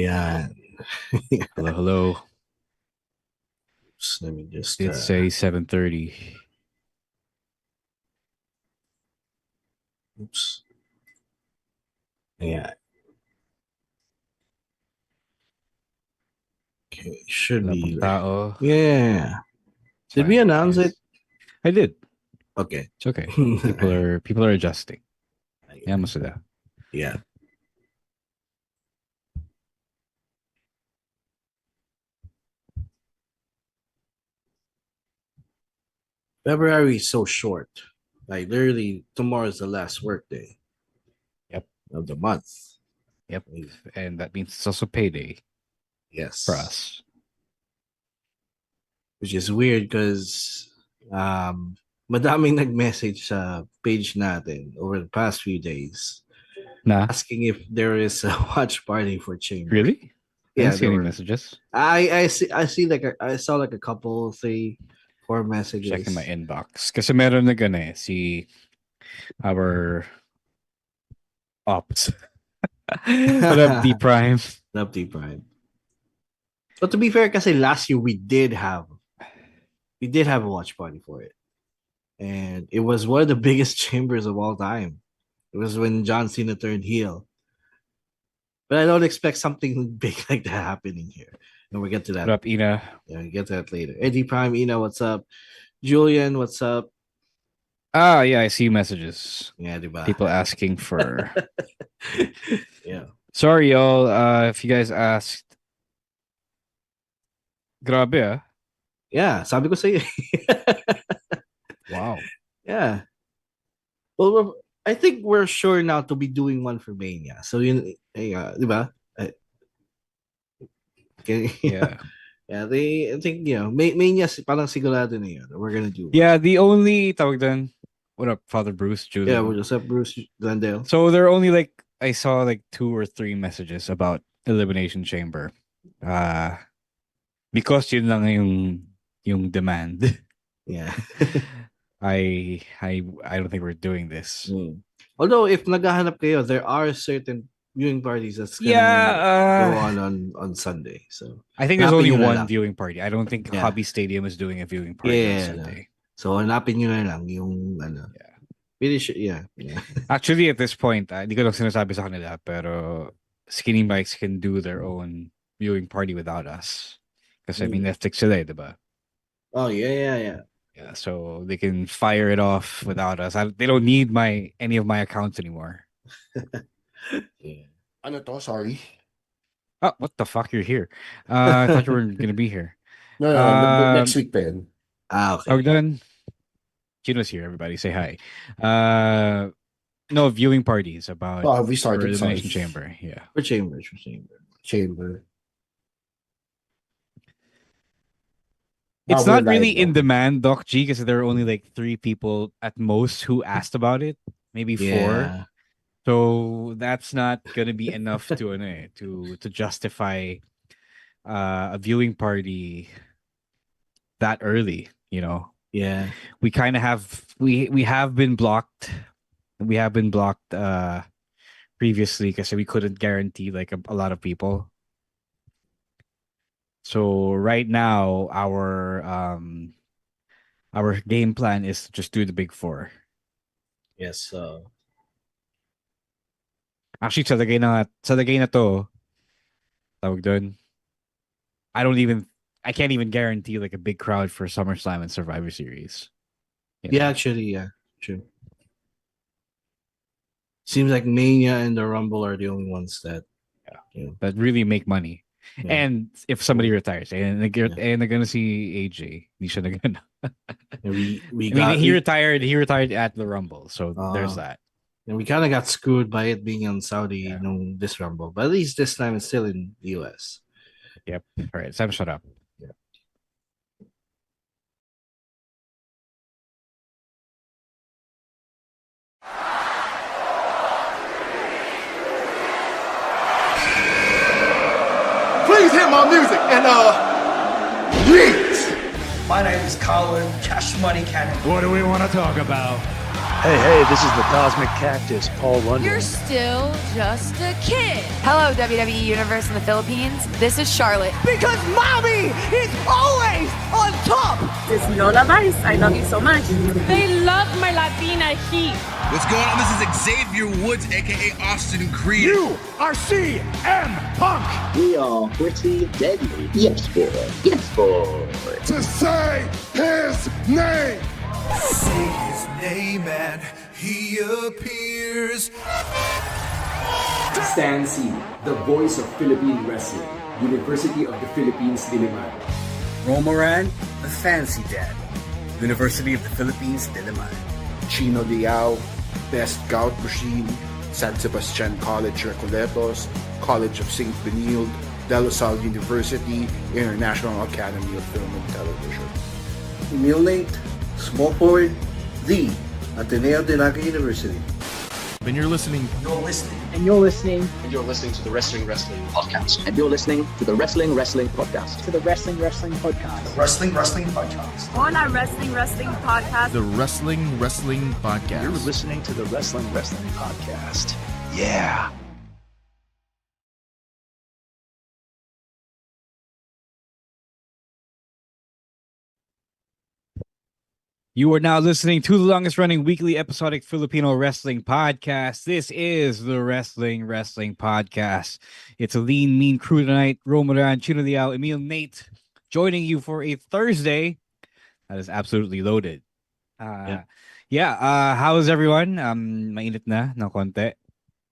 Yeah. Hello, hello. Let me just. It's say 7:30. Oops. Yeah. Okay. Should Wala be pang there. tao. Yeah. It's Did we fine. announce it? Yes. I did. Okay. It's okay. People are adjusting. Yeah, masada. Yeah. February is so short. Like literally, tomorrow is the last work day Yep. of the month. Yep. And that means it's also payday for Yes. us. Which is weird because madaming nag-message sa page natin over the past few days Nah, asking if there is a watch party for Chamber. really? I didn't Yeah, see there any were. messages. I see like I saw like a couple, three, four Checking my messages. inbox. Kasi meron na gana si our ops. What up, D Prime? Update Prime. But to be fair, kasi last year we did have a watch party for it. And it was one of the biggest chambers of all time. It was when John Cena turned heel. But I don't expect something big like that happening here. And we'll get to What that. up, Ina? Yeah, we'll get to that later. Eddie Prime, Ina, what's up? Julian, what's up? Ah, yeah, I see messages. Yeah, diba? People asking for. Yeah. Sorry, y'all. If you guys asked, grabe ah. Yeah, sabi ko sa'yo. Wow. Yeah. Well, I think we're sure now to be doing one for Mania. So yun, diba? Okay. Yeah. Yeah, I think, Mania, parang sigurado na yun. We're gonna do one. Yeah, the only tawag dun, what up, Father Bruce, Yeah, Julian? what's up, Bruce Glendale? So there are only like I saw like 2 or 3 messages about Elimination Chamber. Uh because yun lang yung demand. Yeah. I don't think we're doing this. Hmm. Although, if naghahanap kayo, there are certain viewing parties that's gonna go Yeah, on Sunday. So, I think there's hanapin only nyo na one lang. viewing party. I don't think Yeah. Hobby Stadium is doing a viewing party on Yeah. No. Sunday. So, hanapin nyo na lang yung, ano, Yeah. really sure, yeah. Actually, at this point, hindi ko lang sinasabi sa kanila, pero Skinny Bikes can do their own viewing party without us. Kasi I mean, Netflix sila eh, diba? Oh, yeah. Yeah, so they can fire it off without us. They don't need any of my accounts anymore. Yeah. Ano to? Sorry. Oh, what the fuck? You're here. I thought you were gonna be here. No, next week pa yun. Okay. Are we done? Gino's here. Everybody, say hi. No viewing parties about Oh, have we for started? Sorry. Elimination Chamber. Yeah. For Chamber. Chamber. It's We're not really live in now. demand, Doc G, because there are only like 3 people at most who asked about it, maybe 4. Yeah. So that's not gonna be enough to to justify a viewing party that early. Yeah. We kind of have we have been blocked. We have been blocked previously because we couldn't guarantee like a lot of people. So right now our game plan is to just do the big 4. Yes. Actually, sa lagay na to, tawag dun, I can't even guarantee like a big crowd for SummerSlam and Survivor Series. Yeah, actually, yeah. True. Seems like Mania and the Rumble are the only ones that that really make money. Yeah. And if somebody retires and Yeah. they're gonna see AJ, hindi siya nagana. And we I mean, got he retired at the Rumble, so there's that. and we kind of got screwed by it being on Saudi, Yeah. this Rumble. But at least this time it's still in the US. Yep. All right, Sam, shut up. Yeah. Please hit my music and yeet! My name is Colin Cash Money Cannon. What do we want to talk about? Hey, this is the Cosmic Cactus, Paul London. You're still just a kid. Hello, WWE Universe in the Philippines. This is Charlotte. Because mommy is always on top. This is Lola Vice. I love you so much. They love my Latina heat. What's going on? This is Xavier Woods, aka Austin Creed. You are CM Punk. We are pretty deadly. Yes, boy. Yes, boy. To say his name. Say his name and he appears. Stan C, the voice of Philippine wrestling, University of the Philippines, Diliman. Romoran, the fancy dad, University of the Philippines, Diliman. Chino Liao, Best Gout Machine, San Sebastian College Recoletos, College of St. Benilde, De La Salle University, International Academy of Film and Television. Emil Nate, small forward, the Ateneo de Naga University. When you're listening, and you're listening to the Wrestling Podcast. And you're listening to the Wrestling Podcast. To the Wrestling Podcast. The Wrestling Podcast. On our Wrestling Podcast. The Wrestling Podcast. You're listening to the Wrestling Podcast. Yeah. You are now listening to the longest running weekly episodic Filipino wrestling podcast. This is the Wrestling Podcast. It's a lean, mean crew tonight. Romoran, Chino Liao, Emil, Nate, joining you for a Thursday that is absolutely loaded. How is everyone? Mainit na ng konti.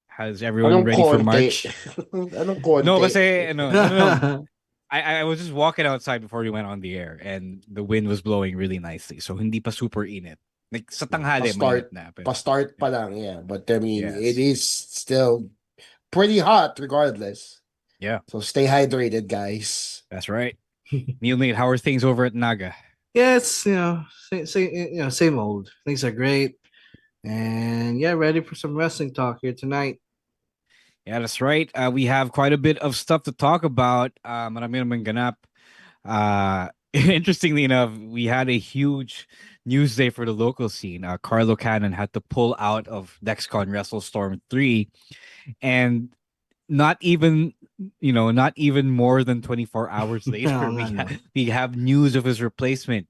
How's everyone ready for March? Anong konti? No, kasi no. I was just walking outside before we went on the air and the wind was blowing really nicely. So hindi pa super init. Like sa tanghali mainit na. Pa-start pa lang, yeah. But I mean, it is still pretty hot regardless. Yeah. So stay hydrated, guys. That's right. Neil Nate, how are things over at Naga? Yeah, it's same old. Things are great. And yeah, ready for some wrestling talk here tonight. Yeah, that's right. We have quite a bit of stuff to talk about. Marami naman ganap. Interestingly enough, we had a huge news day for the local scene. Carlo Cannon had to pull out of DexCon WrestleStorm 3, and not even more than 24 hours later, we have news of his replacement.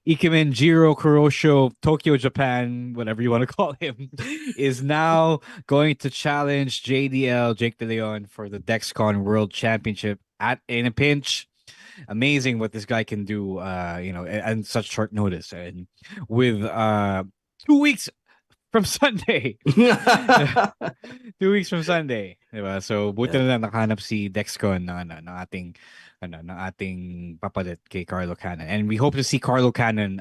Ikemen Jiro Kurosho, Tokyo, Japan, whatever you want to call him, is now going to challenge JDL, Jake De Leon, for the DexCon World Championship in a pinch. Amazing what this guy can do, and such short notice. And with 2 weeks from Sunday. 2 weeks from Sunday. Diba? So, buti na lang nakahanap si DexCon ng ating papalit kay Carlo Cannon. And we hope to see Carlo Cannon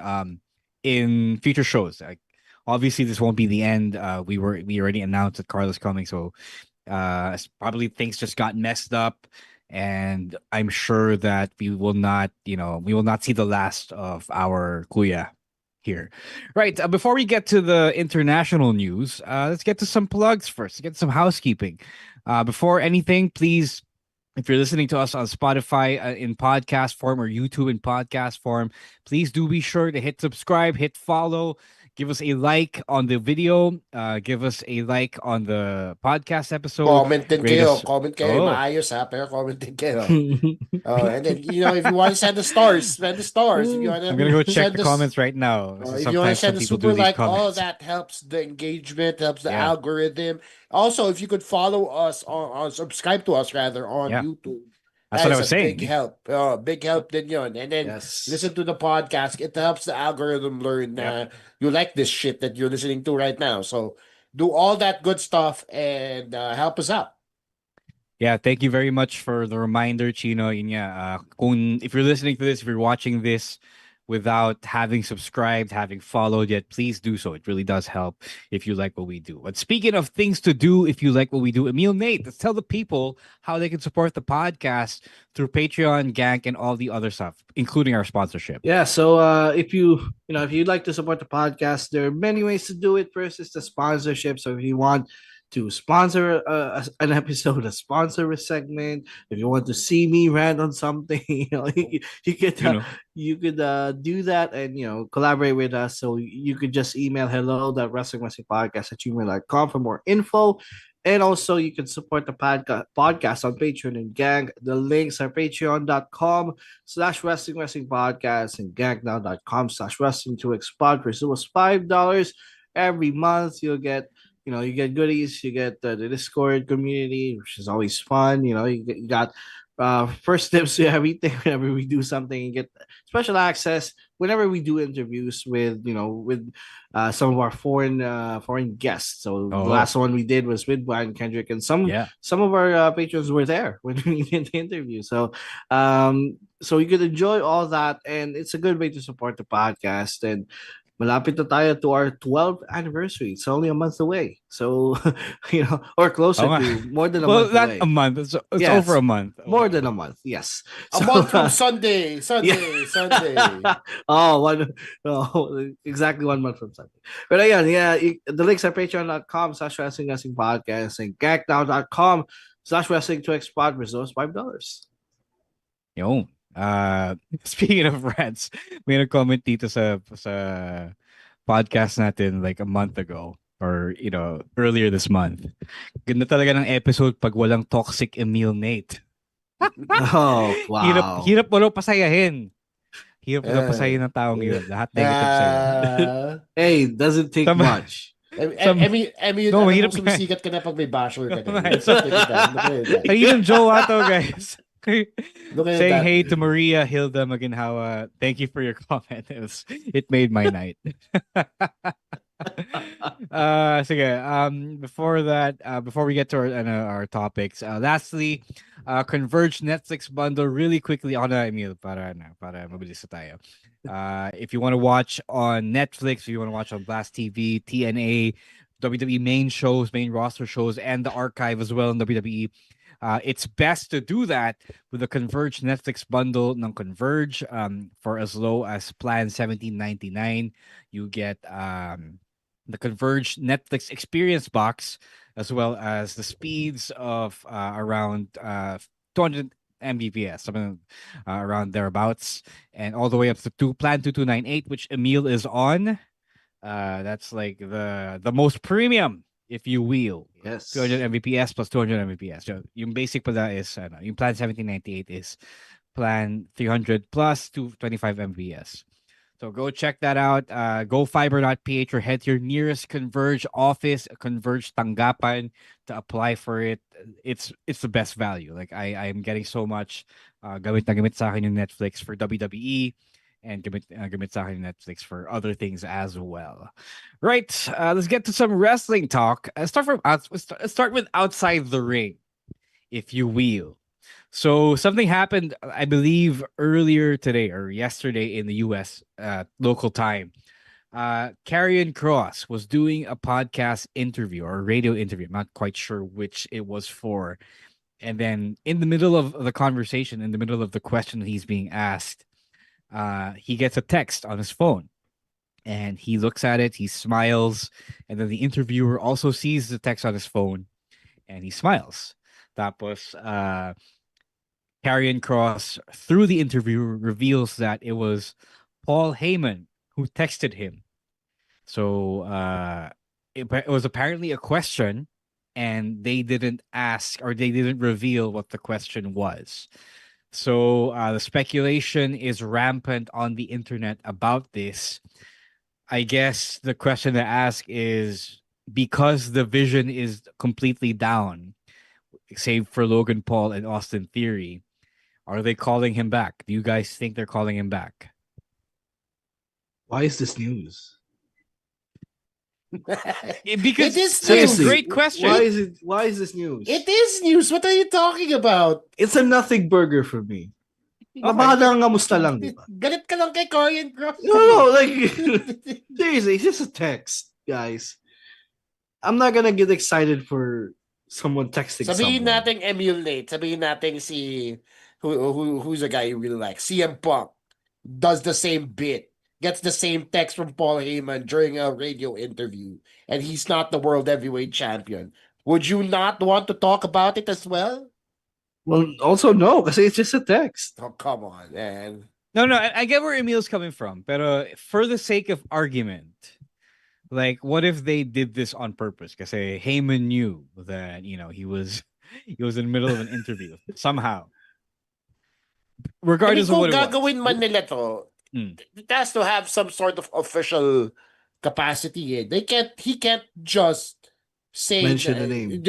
in future shows. Like, obviously, this won't be the end. We already announced that Carlo's coming, so probably things just got messed up. And I'm sure that we will not see the last of our Kuya here. Right, before we get to the international news, let's get to some plugs first. Let's get some housekeeping. Before anything, please, if you're listening to us on Spotify in podcast form or YouTube in podcast form, please do be sure to hit subscribe, hit follow, give us a like on the video, give us a like on the podcast episode. Comment kayo. Maayos ha, pero comment kayo. And then, if you want to send the stars, send the stars. If you I'm going to go check the comments right now. If you want to send the super like, that helps the engagement, helps the algorithm. Also, if you could follow us on subscribe to us rather on YouTube. That's what I was saying. Big help. Big help din yun. And then listen to the podcast. It helps the algorithm learn you like this shit that you're listening to right now. So do all that good stuff and help us out. Yeah, thank you very much for the reminder, Chino. If you're listening to this, if you're watching this without having subscribed, having followed yet, please do so. It really does help if you like what we do. But speaking of things to do, if you like what we do, Emil, Nate, let's tell the people how they can support the podcast through Patreon, Gank, and all the other stuff, including our sponsorship. Yeah, so if you'd like to support the podcast, there are many ways to do it. First is the sponsorship. So if you want to sponsor an episode, a sponsor a segment. If you want to see me rant on something, you could do that and collaborate with us. So you could just email hello.wrestlingwrestlingpodcast@gmail.com for more info. And also, you can support the podcast on Patreon and Gang. The links are patreon.com/wrestling wrestling podcast and gangnow.com/wrestling to expod for as little as $5 every month. You get goodies, you get the Discord community, which is always fun. You got first tips to everything whenever we do something. You get special access whenever we do interviews with some of our foreign guests. So the last one we did was with Brian Kendrick, and some of our patrons were there when we did the interview. So you could enjoy all that, and it's a good way to support the podcast. And malapit na tayo to our 12th anniversary. It's only a month away. So, or closer to more than a month not away. a month. It's over a month. More than a month, yes. A month from Sunday. Exactly 1 month from Sunday. But again, the links are patreon.com/wrestling podcast and gagnow.com/wrestling to expod resource $5. Yo. Speaking of rants, may nag-comment dito sa podcast natin like a month ago or earlier this month. Ganda talaga ng episode pag walang toxic Emil Nate. Oh, wow. Hirap mo raw pasayahin. Hirap mo raw pasayahin ng taong yun. Lahat negative sa'yo. Hey, doesn't take much. Mahirap sumisikat ka na pag may basher ka na. Ayun, jowa to, guys. Saying hey to Maria Hilda Maginhawa. Thank you for your comment. It made my night. Sige, before that, before we get to our topics, lastly, Converge Netflix bundle really quickly on Emil para mabilis na tayo. If you want to watch on Netflix, if you want to watch on Blast TV, TNA, WWE main shows, main roster shows, and the archive as well in WWE. It's best to do that with the Converge Netflix bundle ng Converge. For as low as plan $17.99, you get the Converge Netflix Experience Box, as well as the speeds of around 200 Mbps, something around thereabouts, and all the way up to plan 2298, which Emil is on. That's like the most premium, if you will. Yes. 200 Mbps plus 200 Mbps. So, yung basic pala is, yung plan 1798 is plan 300 plus 225 Mbps. So go check that out. Go fiber.ph or head to your nearest Converge office, Converge Tanggapan to apply for it. It's the best value. Like I'm getting so much gamit na gamit sa akin yung Netflix for WWE. And gamit sa akin Netflix for other things as well. Right, let's get to some wrestling talk. Let's start with outside the ring, if you will. So something happened, I believe, earlier today or yesterday in the U.S. Local time. Karrion Kross was doing a podcast interview or a radio interview. I'm not quite sure which it was for. And then in the middle of the conversation, in the middle of the question that he's being asked, he gets a text on his phone and he looks at it, he smiles, and then the interviewer also sees the text on his phone and he smiles. Tapos, Karrion Kross, through the interview, reveals that it was Paul Heyman who texted him. So it was apparently a question and they didn't ask or they didn't reveal what the question was. So the speculation is rampant on the internet about this. I guess the question to ask is, because the vision is completely down, save for Logan Paul and Austin Theory, are they calling him back? Do you guys think they're calling him back? Why is this news? Because it is it's a great question. Why is this news? It is news. What are you talking about? It's a nothing burger for me. Mabahadang ngamusta lang, di ba? Galit ka lang kay Karrion Kross. No, like seriously, it's just a text, guys. I'm not gonna get excited for someone texting Sabihin someone. natin emulate. Sabihin natin who's a guy you really like. CM Punk does the same bit. Gets the same text from Paul Heyman during a radio interview. And he's not the world heavyweight champion. would you not want to talk about it as well? Well, also no, because it's just a text. Oh, come on, man. No, I get where Emil's coming from, but for the sake of argument, like, what if they did this on purpose? Because Heyman knew that he was he was in the middle of an interview somehow, regardless of kung what it was. gagawin man nila to, it has to have some sort of official capacity. He can't just say Mention the name.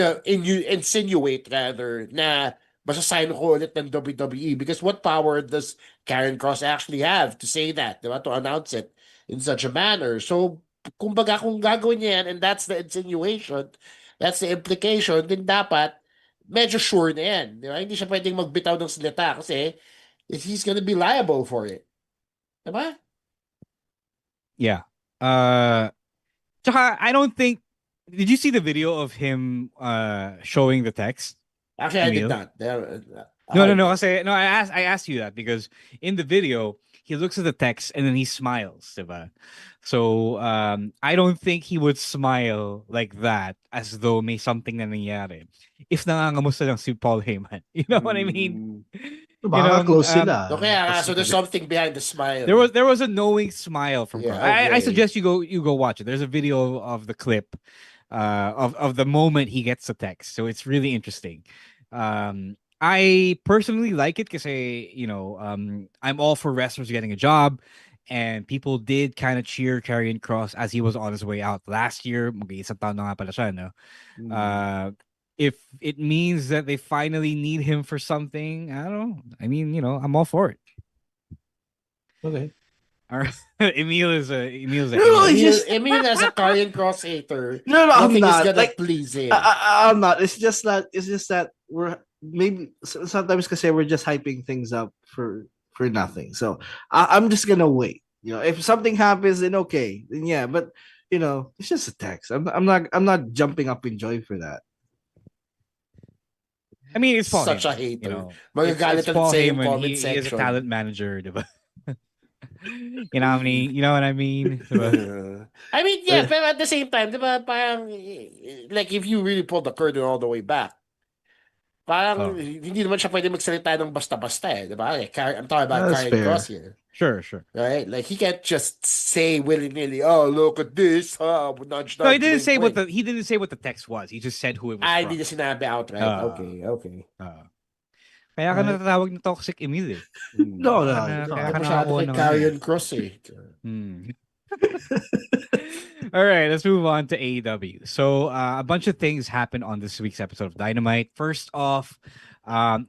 insinuate rather na masasign ko ulit ng WWE, because what power does Karen Cross actually have to say that, diba? To announce it in such a manner. So, kumbaga kung gagawin niya yan and that's the insinuation, that's the implication, then dapat medyo sure na yan. Diba? Hindi siya pwedeng magbitaw ng salita kasi he's gonna be liable for it. Diba? Yeah. Tsaka, I don't think. Did you see the video of him showing the text? Actually, I did Emil? not. No. I asked you that because in the video he looks at the text and then he smiles, diba? So I don't think he would smile like that as though may something na nangyari. If nangangamusta lang si Paul Heyman, you know what I mean? Baka close sila. Okay, so there's something behind the smile. There was a knowing smile from Carl. okay. I suggest you go watch it. There's a video of the clip of the moment he gets the text. So it's really interesting. I personally like it because I'm all for wrestlers getting a job, and people did kind of cheer Karrion Kross as he was on his way out last year. Mag-iisang taon na nga pala siya, no? If it means that they finally need him for something, I don't know. I mean, I'm all for it. Okay. All right. Emil is a Emil as a Karrion Kross hater. No, I'm nothing not. is gonna please him. I'm not. It's just that we're maybe sometimes because we're just hyping things up for nothing. So I'm just gonna wait. If something happens, then okay, then yeah. But it's just a text. I'm not jumping up in joy for that. I mean, it's Paul such Heyman, a hater. It's Paul Heyman. He section. is a talent manager, diba? You know what I mean? I mean, yeah, but at the same time, diba, parang, like, if you really pull the curtain all the way back, parang hindi naman siya pwede magsalita ng basta-basta, diba? I'm talking about Karrion Kross here. Sure. Right? Like, he can't just say willy-nilly, oh, look at this, nudge, No, he didn't say what the text was. He just said who it was from. Hindi niya sinabi outright. Okay. Kaya ka natatawag na toxic Emil eh. No. Kaya ka masyado kay Karrion Kross eh. All right, let's move on to AEW. So a bunch of things happened on this week's episode of Dynamite. First off,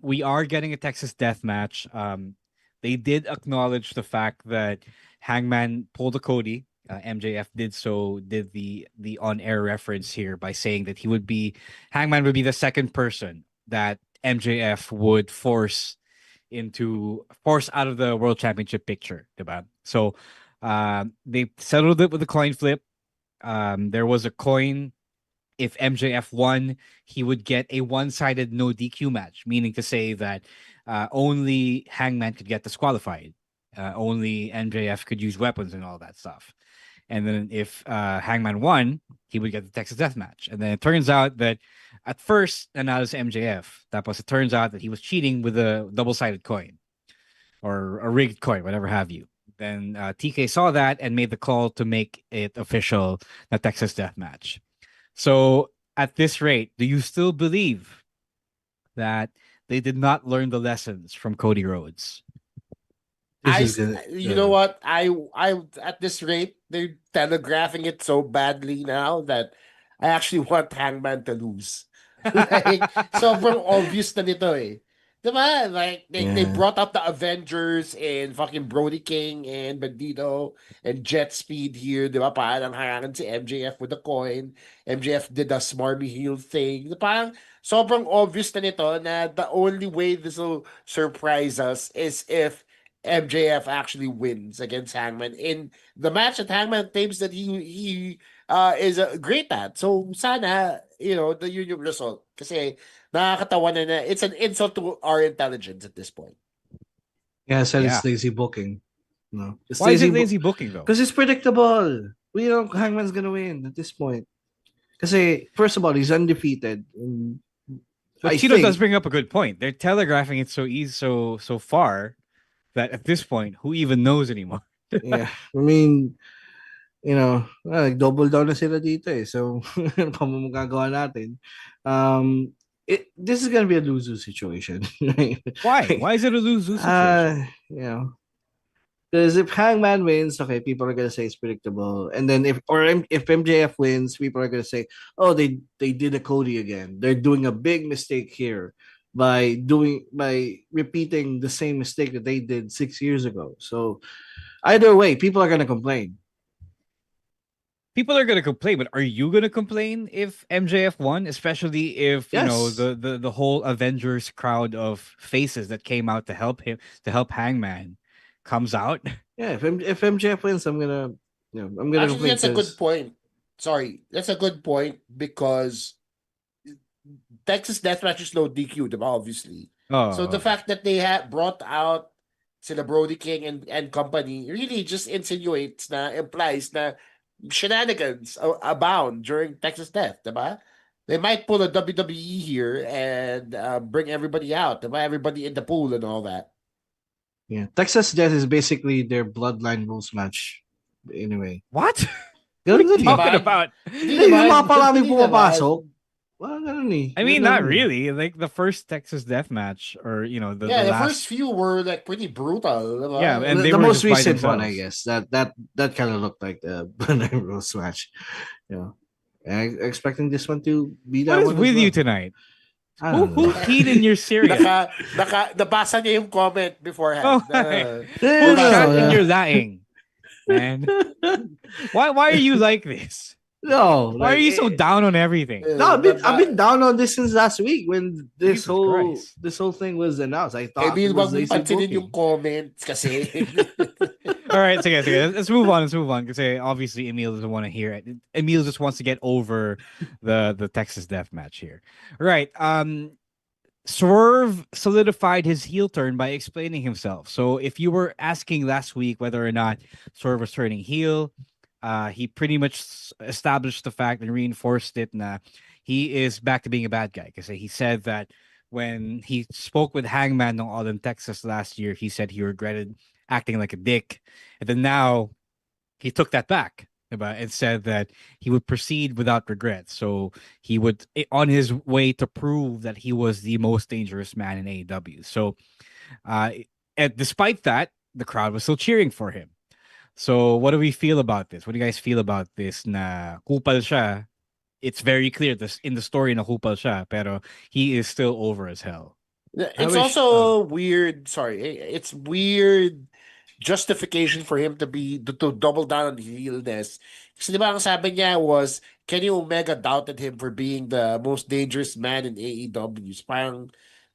we are getting a Texas death match. They did acknowledge the fact that Hangman pulled a Cody. MJF did the on-air reference here by saying that Hangman would be the second person that MJF would force out of the World Championship picture, diba? So they settled it with a coin flip. There was a coin. If MJF won, he would get a one-sided no DQ match, meaning to say that only Hangman could get disqualified. Only MJF could use weapons and all that stuff. And then if Hangman won, he would get the Texas Death Match. And then it turns out that at first, and now it's MJF, it turns out that he was cheating with a double-sided coin or a rigged coin, whatever have you. Then TK saw that and made the call to make it official, the Texas Death Match. So at this rate, do you still believe that they did not learn the lessons from Cody Rhodes? You know what? I at this rate, they're telegraphing it so badly now that I actually want Hangman to lose. Like, sobrang obvious na nito eh. Diba? Like, they brought up the Avengers and fucking Brody King and Bandito and Jet Speed here. Diba? Parang harangan si MJF with the coin. MJF did a smarmy heel thing. Diba? Parang sobrang obvious na nito na the only way this will surprise us is if MJF actually wins against Hangman in the match that Hangman claims that he is great at. So sana, yun yung result. Kasi nakakatawa na it's an insult to our intelligence at this point. Yeah, I said it's lazy booking. No. Why is it lazy booking though? Because it's predictable. We know Hangman's gonna win at this point. Kasi, first of all, he's undefeated. But I Chino does think, bring up a good point. They're telegraphing it so easy, so far that at this point, who even knows anymore? yeah, I mean, double down na sila dito eh. So, ano pa mo magagawa natin? This is gonna be a lose-lose situation. Why? Why is it a lose-lose situation? Because if Hangman wins, okay, people are gonna say it's predictable. And then if MJF wins, people are gonna say, oh, they did a Cody again. They're doing a big mistake here by repeating the same mistake that they did 6 years ago. So either way, people are gonna complain. People are gonna complain, but are you gonna complain if MJF won? Especially if Yes. the whole Avengers crowd of faces that came out to help Hangman comes out. Yeah, if MJF wins, I'm gonna Actually, complain that's a good because point. Sorry, that's a good point because Texas Deathmatch is no DQ, diba, obviously. So the fact that they had brought out sila Brody King and company really just implies na shenanigans abound during Texas Death, diba? They might pull a WWE here and bring everybody out, diba? Everybody in the pool and all that. yeah, Texas Death is basically their bloodline rules match. Anyway, what? Ganun What are you din talking eh. about? Hindi, yung mga paraming pumapasok. Well, ganun eh. I mean, Ganun not eh. really. Like the first Texas Death Match, or the the last. first few were like pretty brutal, diba? Yeah, and they the were most just by recent one, I themselves. guess. That kind of looked like the bloodline rules match. And expecting this one to be What that is one with as well. you tonight? I don't Who know. peed in your cereal? Nabasa niya yung comment beforehand. Who No, shat in no. your laing? Man, why are you like this? No, Why are like you so down on everything? no, I've been down on this since last week when this Jesus whole Christ. this whole thing was announced. I thought Emil, it was wag mong lazy pansinin booking. yung comments kasi. All right, sige. Let's move on. Because obviously Emil doesn't want to hear it. Emil just wants to get over the Texas Death Match here. All right. Swerve solidified his heel turn by explaining himself. So if you were asking last week whether or not Swerve was turning heel, he pretty much established the fact and reinforced it. He is back to being a bad guy because he said that when he spoke with Hangman on All in Texas last year, he said he regretted acting like a dick, and then now he took that back and said that he would proceed without regret. So he would on his way to prove that he was the most dangerous man in AEW. So and despite that, the crowd was still cheering for him. So what do we feel about this? What do you guys feel about this? Na kupal siya. It's very clear this in the story na kupal siya, pero he is still over as hell. It's also weird. Sorry, it's weird justification for him to double down on heelness. Kasi diba ang sabi niya was Kenny Omega doubted him for being the most dangerous man in AEW. So parang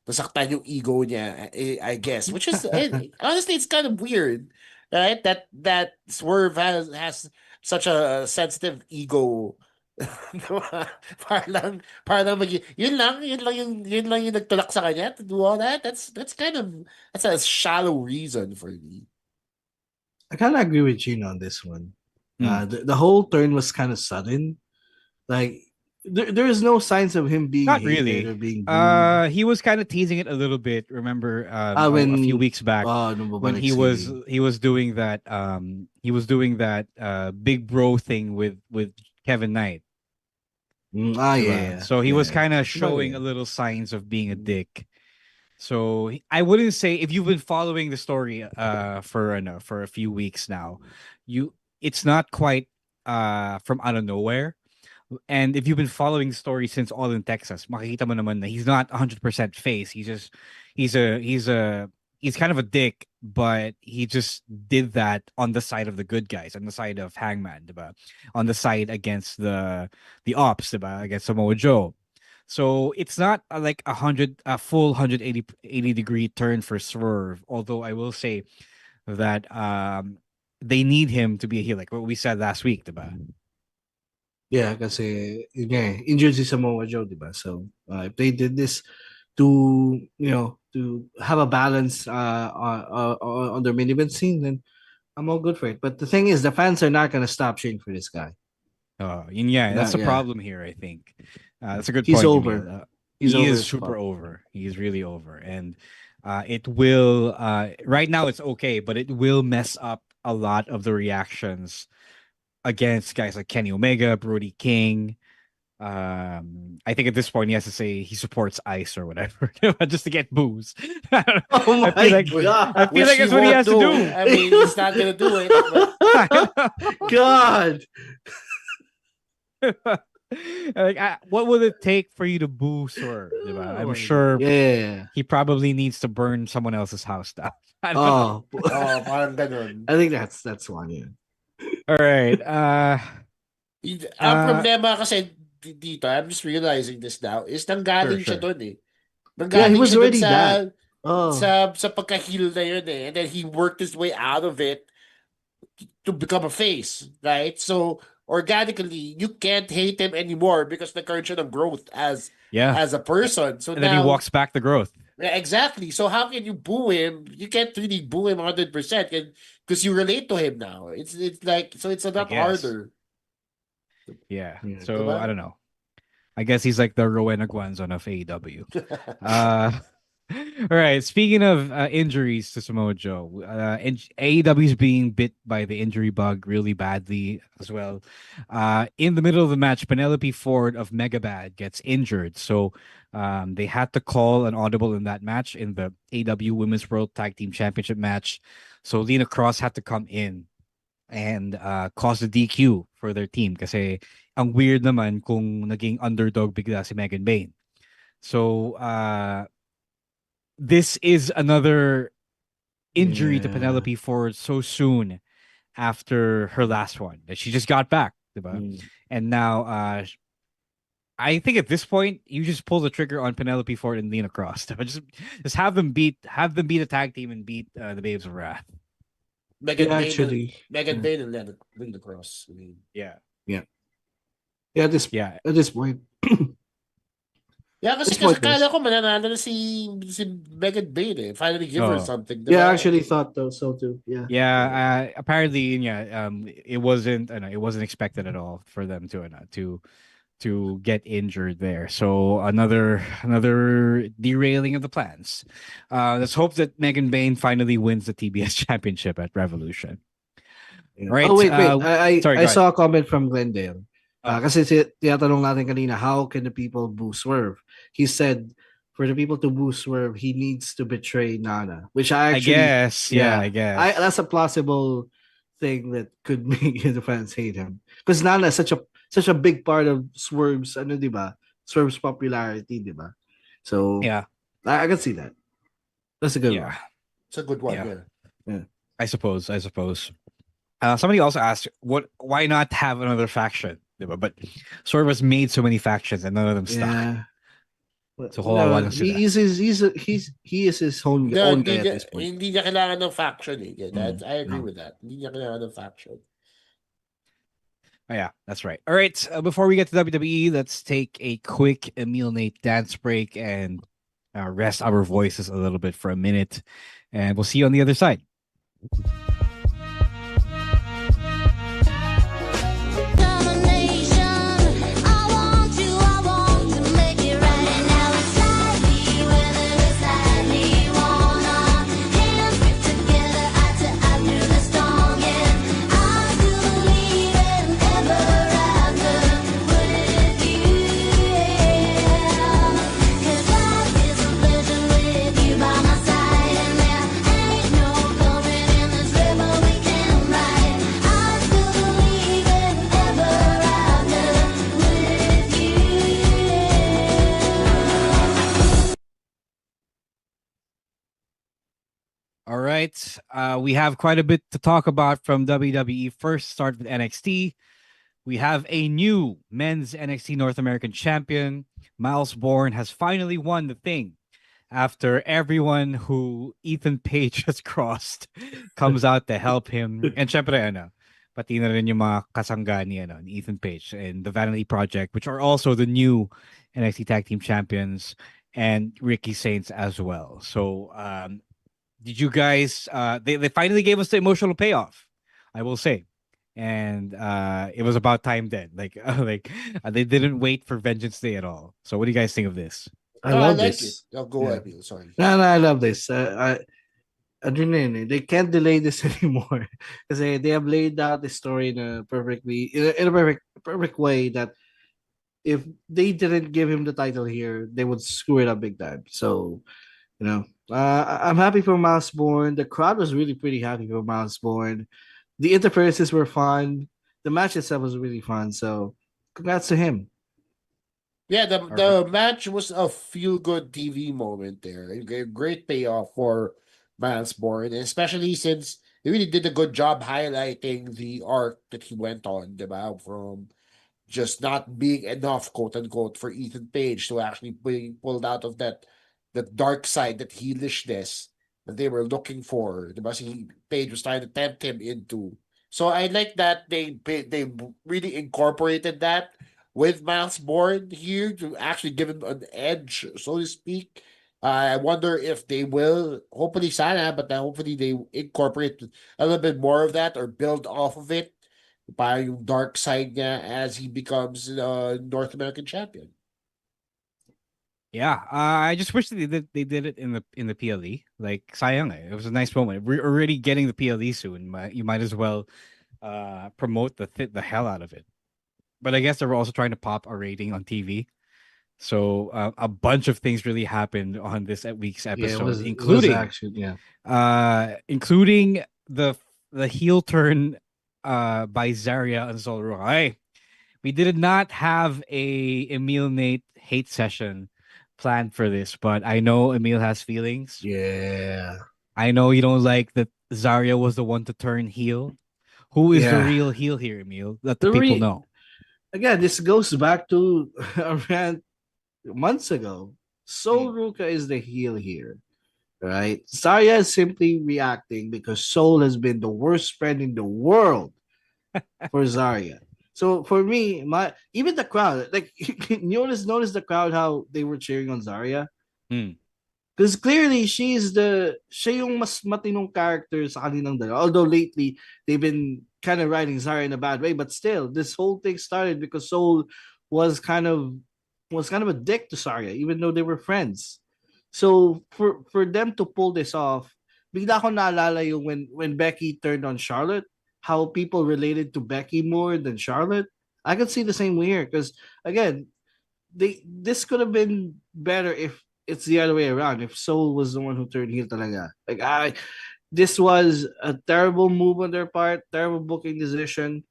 nasaktan yung ego niya, I guess. Which is honestly, it's kind of weird, right? That Swerve has such a sensitive ego. parang yun lang yung nagtulak sa kanya to do all that. That's a shallow reason for me. I kind of agree with Gino on this one. The whole turn was kind of sudden. Like there is no signs of him being Not hated really. or being booed. He was kind of teasing it a little bit. Remember, when a few weeks back when he was doing that big bro thing with Kevin Knight. Yeah. So he was kind of showing a little signs of being a dick. So I wouldn't say, if you've been following the story for a few weeks now, it's not quite from out of nowhere. And if you've been following the story since All in Texas, makikita mo naman na he's not 100% face. He's kind of a dick, but he just did that on the side of the good guys, on the side of Hangman, diba? On the side against the ops, diba? Against Samoa Joe. So it's not like a full 180 degree turn for Swerve. Although I will say that they need him to be a heel, like what we said last week, diba? Yeah, kasi injured si Samoa Joe, diba? So if they did this to have a balance on their main event scene, then I'm all good for it. But the thing is, the fans are not gonna stop cheering for this guy. That's the Yeah. problem here, I think. That's a good He's point, over. Emil. He's He over is as super fuck. over. He's really over. And it will, right now it's okay, but it will mess up a lot of the reactions against guys like Kenny Omega, Brody King. I think at this point he has to say he supports ICE or whatever just to get booze. I don't know. Oh I feel my like god. I feel Which like he that's what he won't has to do. I mean, he's not gonna do it. But God. Like, what would it take for you to boo Swerve? Diba? I'm Oh, sure yeah. he probably needs to burn someone else's house down. I don't know. oh, parang ganun. I think that's one. Yeah. All right. Ang problema kasi dito, I'm just realizing this now, is nanggaling siya Sure. dun eh. Yeah, he Nanggaling was siya dun already that. Oh. sa pagka-heel na yun eh. And then he worked his way out of it to become a face, right? So organically, you can't hate him anymore because nagkaroon siya ng growth as a person. So and now, then he walks back the growth. Yeah, exactly. So how can you boo him? You can't really boo him 100% because you relate to him now. It's like, so it's a lot harder. Yeah. So Diba? I don't know. I guess he's like the Rowena Guanzon of AEW. All right. Speaking of injuries to Samoa Joe, AEW is being bit by the injury bug really badly as well. In the middle of the match, Penelope Ford of Megabad gets injured, so they had to call an audible in that match in the AEW Women's World Tag Team Championship match. So Lena Cross had to come in and cause the DQ for their team kasi ang weird naman kung naging underdog bigla si Megan Bayne. So this is another injury to Penelope Ford so soon after her last one that she just got back, diba? And now I think at this point you just pull the trigger on Penelope Ford and Lena Cross. Just have them beat a tag team and beat the Babes of Wrath. Megan Bayne and Lena Cross. I mean, Yeah, at this point. Yeah, kasi kala ko mananalo na si Megan Bayne eh. Finally give her something. Diba? Yeah, I actually thought so too. Yeah. Yeah, apparently it wasn't expected at all for them to get injured there. So another derailing of the plans. Let's hope that Megan Bayne finally wins the TBS championship at Revolution. Yeah. Right. Oh wait. I saw a comment from Glendale. Kasi tinatanong natin kanina, how can the people boo Swerve? He said, for the people to boo Swerve, he needs to betray Nana, which I guess. That's a plausible thing that could make the fans hate him. Because Nana is such a big part of Swerve's, Swerve's popularity, diba? So yeah, I can see that. That's a good one. It's a good one. Yeah. I suppose. Somebody also asked, why not have another faction? But Swerve has made so many factions and none of them stuck. Yeah. So he is his own guy at this point. Hindi niya kailangan ng faction eh. Yeah, I agree with that. Hindi niya kailangan ng faction. Oh, yeah, that's right. All right, before we get to WWE, let's take a quick Emil Nate dance break and rest our voices a little bit for a minute. And we'll see you on the other side. All right. We have quite a bit to talk about from WWE. First, start with NXT. We have a new men's NXT North American champion. Miles Bourne has finally won the thing after everyone who Ethan Page has crossed comes out to help him. And syempre, pati na rin yung mga kasangga ni Ethan Page and the Vanity Project, which are also the new NXT Tag Team Champions, and Ricky Saints as well. So, did you guys they finally gave us the emotional payoff, I will say. and it was about time then. They didn't wait for Vengeance Day at all. So what do you guys think of this? I No, I love like it. this. Oh, go Yeah. ahead, Neil. Sorry. No, I love this. They can't delay this anymore because they have laid out the story in a perfect way that if they didn't give him the title here, they would screw it up big time. So, I'm happy for Miles Bourne. The crowd was really pretty happy for Miles Bourne. The interferences were fun. The match itself was really fun. So, congrats to him. Yeah, the match was a feel good TV moment there. A great payoff for Miles Bourne, especially since he really did a good job highlighting the arc that he went on, diba? From just not being enough, quote unquote, for Ethan Page to actually being pulled out of that dark side, that heelishness that they were looking for. The Page was trying to tempt him into. So I like that they really incorporated that with Miles Bourne here to actually give him an edge, so to speak. I wonder if they will, hopefully sana, but hopefully they incorporate a little bit more of that or build off of it para yung dark side niya as he becomes North American champion. Yeah, I just wish they did it in the PLE. Like sayang eh. It was a nice moment. We're already getting the PLE soon. You might as well promote the hell out of it. But I guess they were also trying to pop a rating on TV. So a bunch of things really happened on this week's episode, It was including action. including the heel turn by Zarya and Sol Ruka. Hey, we did not have a Emil Nate hate session planned for this, but I know Emil has feelings. Yeah. I know you don't like that Zarya was the one to turn heel. Who is the Yeah. real heel here, Emil? Let the people know. Again, this goes back to around months ago. Sol Ruka is the heel here, right? Zarya is simply reacting because Sol has been the worst friend in the world for Zarya. So for me, even the crowd, like notice the crowd how they were cheering on Zarya. Because clearly siya yung mas matinong character sa kanilang dalawa. Although lately they've been kind of writing Zarya in a bad way, but still this whole thing started because Sol was kind of a dick to Zarya, even though they were friends. So for them to pull this off, bigla ko naalala yung when Becky turned on Charlotte, how people related to Becky more than Charlotte. I could see the same way here because again, this could have been better if it's the other way around. If Soul was the one who turned heel talaga. This was a terrible move on their part, terrible booking decision.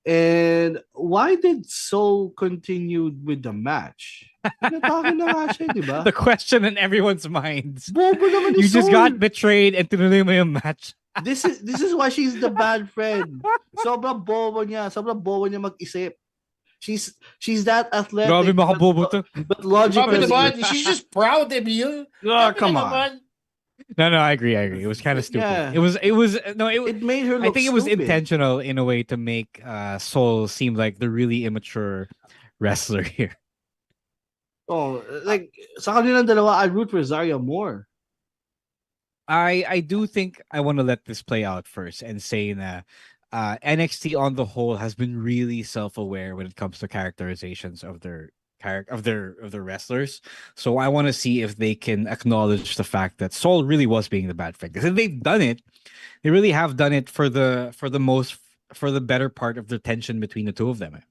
And why did Soul continue with the match? The question in everyone's minds. Bobo naman You just Soul. got betrayed and tinuloy mo yung match. This is why she's the bad friend. Sobrang bobo niya mag-isip. She's that athletic. Grabe makabobo to. But logically, she's just proud, Emil. Come on. No, I agree. It was kind of stupid. Yeah. It made her look I think it was stupid. intentional in a way to make Soul seem like the really immature wrestler here. Oh, like sa kanilang dalawa, I root for Zarya more. I do think I want to let this play out first and say that NXT on the whole has been really self-aware when it comes to characterizations of their wrestlers. So I want to see if they can acknowledge the fact that Soul really was being the bad friend. Because if they've done it, they really have done it for the better part of the tension between the two of them.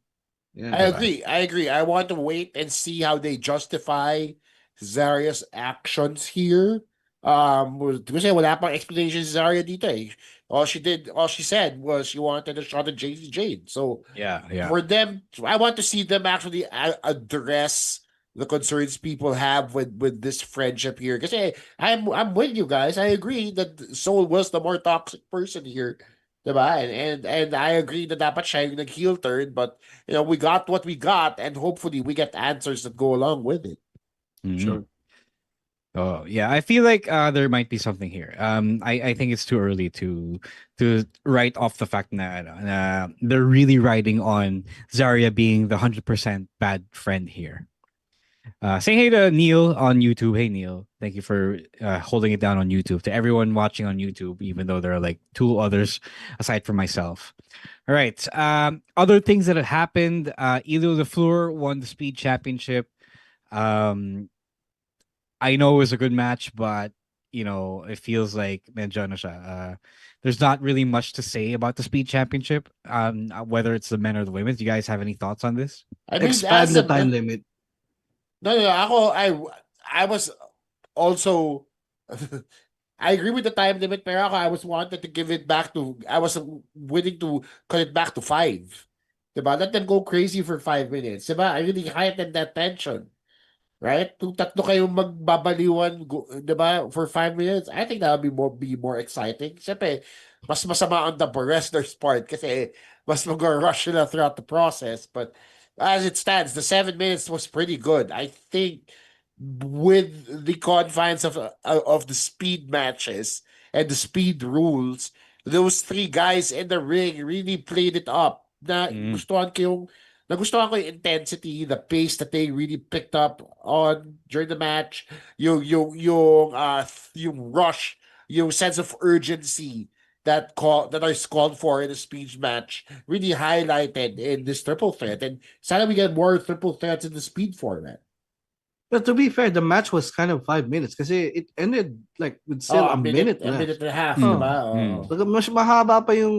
Yeah, I agree. I want to wait and see how they justify Zarya's actions here. Kasi wala pang explanation si Zarya dito eh. All she said was she wanted a shot at JC Jade. So yeah. For them, I want to see them actually address the concerns people have with this friendship here. Kasi I'm with you guys. I agree that Soul was the more toxic person here. Diba? And I agree that dapat siya yung nag-heel turn, but we got what we got, and hopefully we get answers that go along with it. Sure. Oh yeah, I feel like there might be something here. I think it's too early to write off the fact that they're really riding on Zarya being the 100% bad friend here. Saying hey to Neil on YouTube. Hey Neil, thank you for holding it down on YouTube. To everyone watching on YouTube, even though there are like two others aside from myself. All right. Other things that have happened. Elio the Fleur won the Speed Championship. Um, I know it was a good match, but it feels like medyo ano siya. There's not really much to say about the Speed Championship. Whether it's the men or the women. Do you guys have any thoughts on this? I mean, Expand as the a time limit. no, I was also I agree with the time limit, pero ako, I was wanted to give it back to I was willing to cut it back to 5. Diba? Let them go crazy for 5 minutes. Diba? I really heightened that tension. Right? Kung tatlo kayong magbabaliwan, diba, for 5 minutes, I think that would be more exciting. Siyempre, mas masama on the wrestler's part kasi mas mag-rush sila throughout the process. But as it stands, the 7 minutes was pretty good. I think with the confines of the speed matches and the speed rules, those three guys in the ring really played it up. Nagustuhan ko yung intensity, the pace that they really picked up on during the match, yung rush, yung sense of urgency that is called for in a speed match really highlighted in this triple threat. And sana we get more triple threats in the speed format. But to be fair, the match was kind of 5 minutes kasi it ended like with still a minute a left. minute and a half, Oh. diba? So, mas mahaba pa yung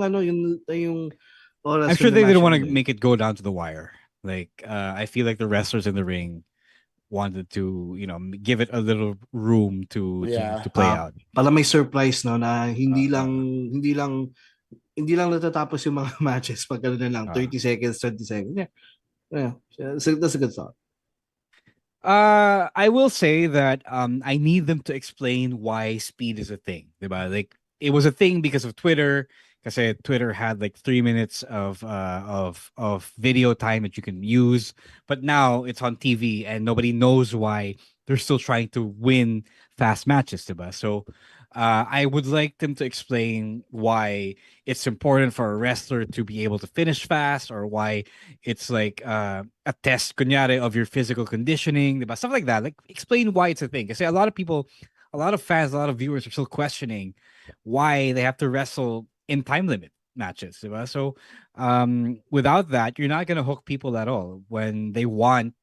oras. I'm sure ng they didn't match want to ended. make it go down to the wire. Like, I feel like the wrestlers in the ring wanted to, give it a little room to play out. Para may surprise no na hindi lang natatapos yung mga matches pag gano'n lang 30 seconds, 20 seconds. Yeah. So that's a good thought. I will say that I need them to explain why speed is a thing. Diba? Like it was a thing because of Twitter. Because Twitter had like 3 minutes of video time that you can use, but now it's on TV and nobody knows why they're still trying to win fast matches, diba? So I would like them to explain why it's important for a wrestler to be able to finish fast, or why it's like a test, kunyari, of your physical conditioning, diba? Stuff like that. Like explain why it's a thing. Because a lot of people, a lot of fans, a lot of viewers are still questioning why they have to wrestle in time limit matches, diba? So without that, you're not gonna hook people at all when they want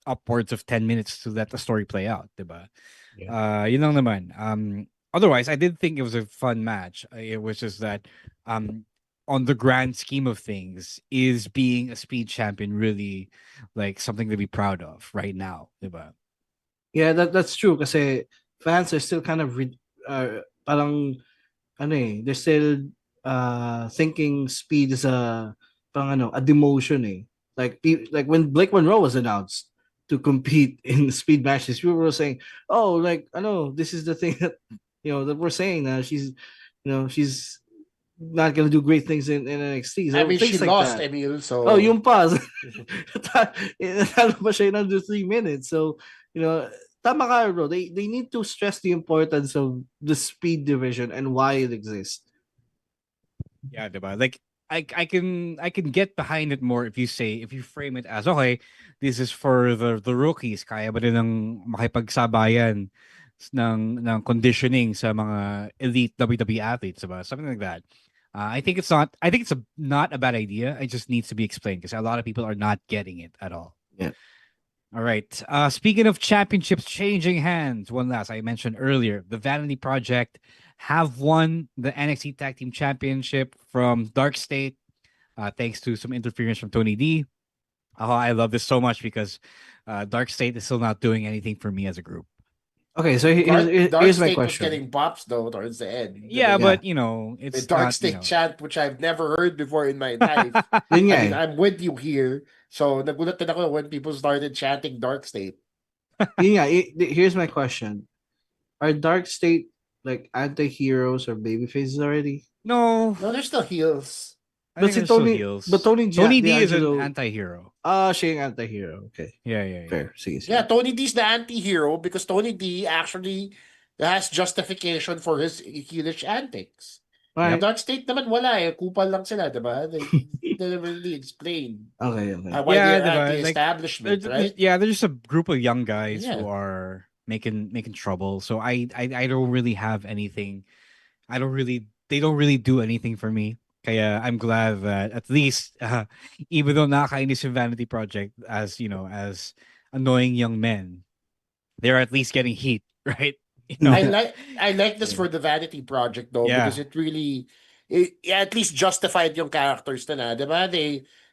upwards of 10 minutes to let the story play out, diba? Yun lang naman. Otherwise, I did think it was a fun match. It was just that on the grand scheme of things, is being a speed champion really like something to be proud of right now, diba? Yeah, that's true kasi fans are still kind of parang they're still thinking speed is a demotion eh. Like when Blake Monroe was announced to compete in speed matches, people were saying, "Oh, like I know this is the thing that that we're saying now. She's not gonna do great things in NXT." So I mean, things she like lost, that. Emil, so... Oh, yung pause. Natalo pa siya in under 3 minutes. So, tama ka, bro. They need to stress the importance of the speed division and why it exists. Yeah, diba? Like I can get behind it more if you frame it as, okay, this is for the rookies, kaya ba nilang makipagsabayan ng conditioning sa mga elite WWE athletes, diba? Something like that. I think it's not a bad idea. It just needs to be explained because a lot of people are not getting it at all. Yeah. All right. Speaking of championships changing hands, one last I mentioned earlier, the Vanity Project have won the NXT Tag Team Championship from Dark State, thanks to some interference from Tony D. Oh, I love this so much because Dark State is still not doing anything for me as a group. Okay, so here's Dark my State question. was getting pops though towards the end. Yeah, but it's the Dark not, State chant, which I've never heard before in my life. Yun nga I mean, eh. I'm with you here. So nagulat din ako when people started chanting Dark State. Yun nga, here's my question. Are Dark State like anti-heroes or babyfaces already? No, they're still heels. But si Tony, but Tony D is an anti-hero. Siya yung anti-hero. Okay. Yeah. Fair. Sige. Yeah, Tony D is the anti-hero because Tony D actually has justification for his heelish antics. Yung Dark State naman wala eh. Kupal lang sila, diba? They never really explain Okay. why Yeah, they're at the diba? Like, establishment, right? yeah, they're just a group of young guys Yeah. who are making trouble. So I don't really have anything. They don't really do anything for me. Kaya I'm glad that at least, even though nakakainis yung Vanity Project as, as annoying young men, they're at least getting heat, right? You know? I like this for the Vanity Project though, Yeah. because it at least justified yung characters nila, diba?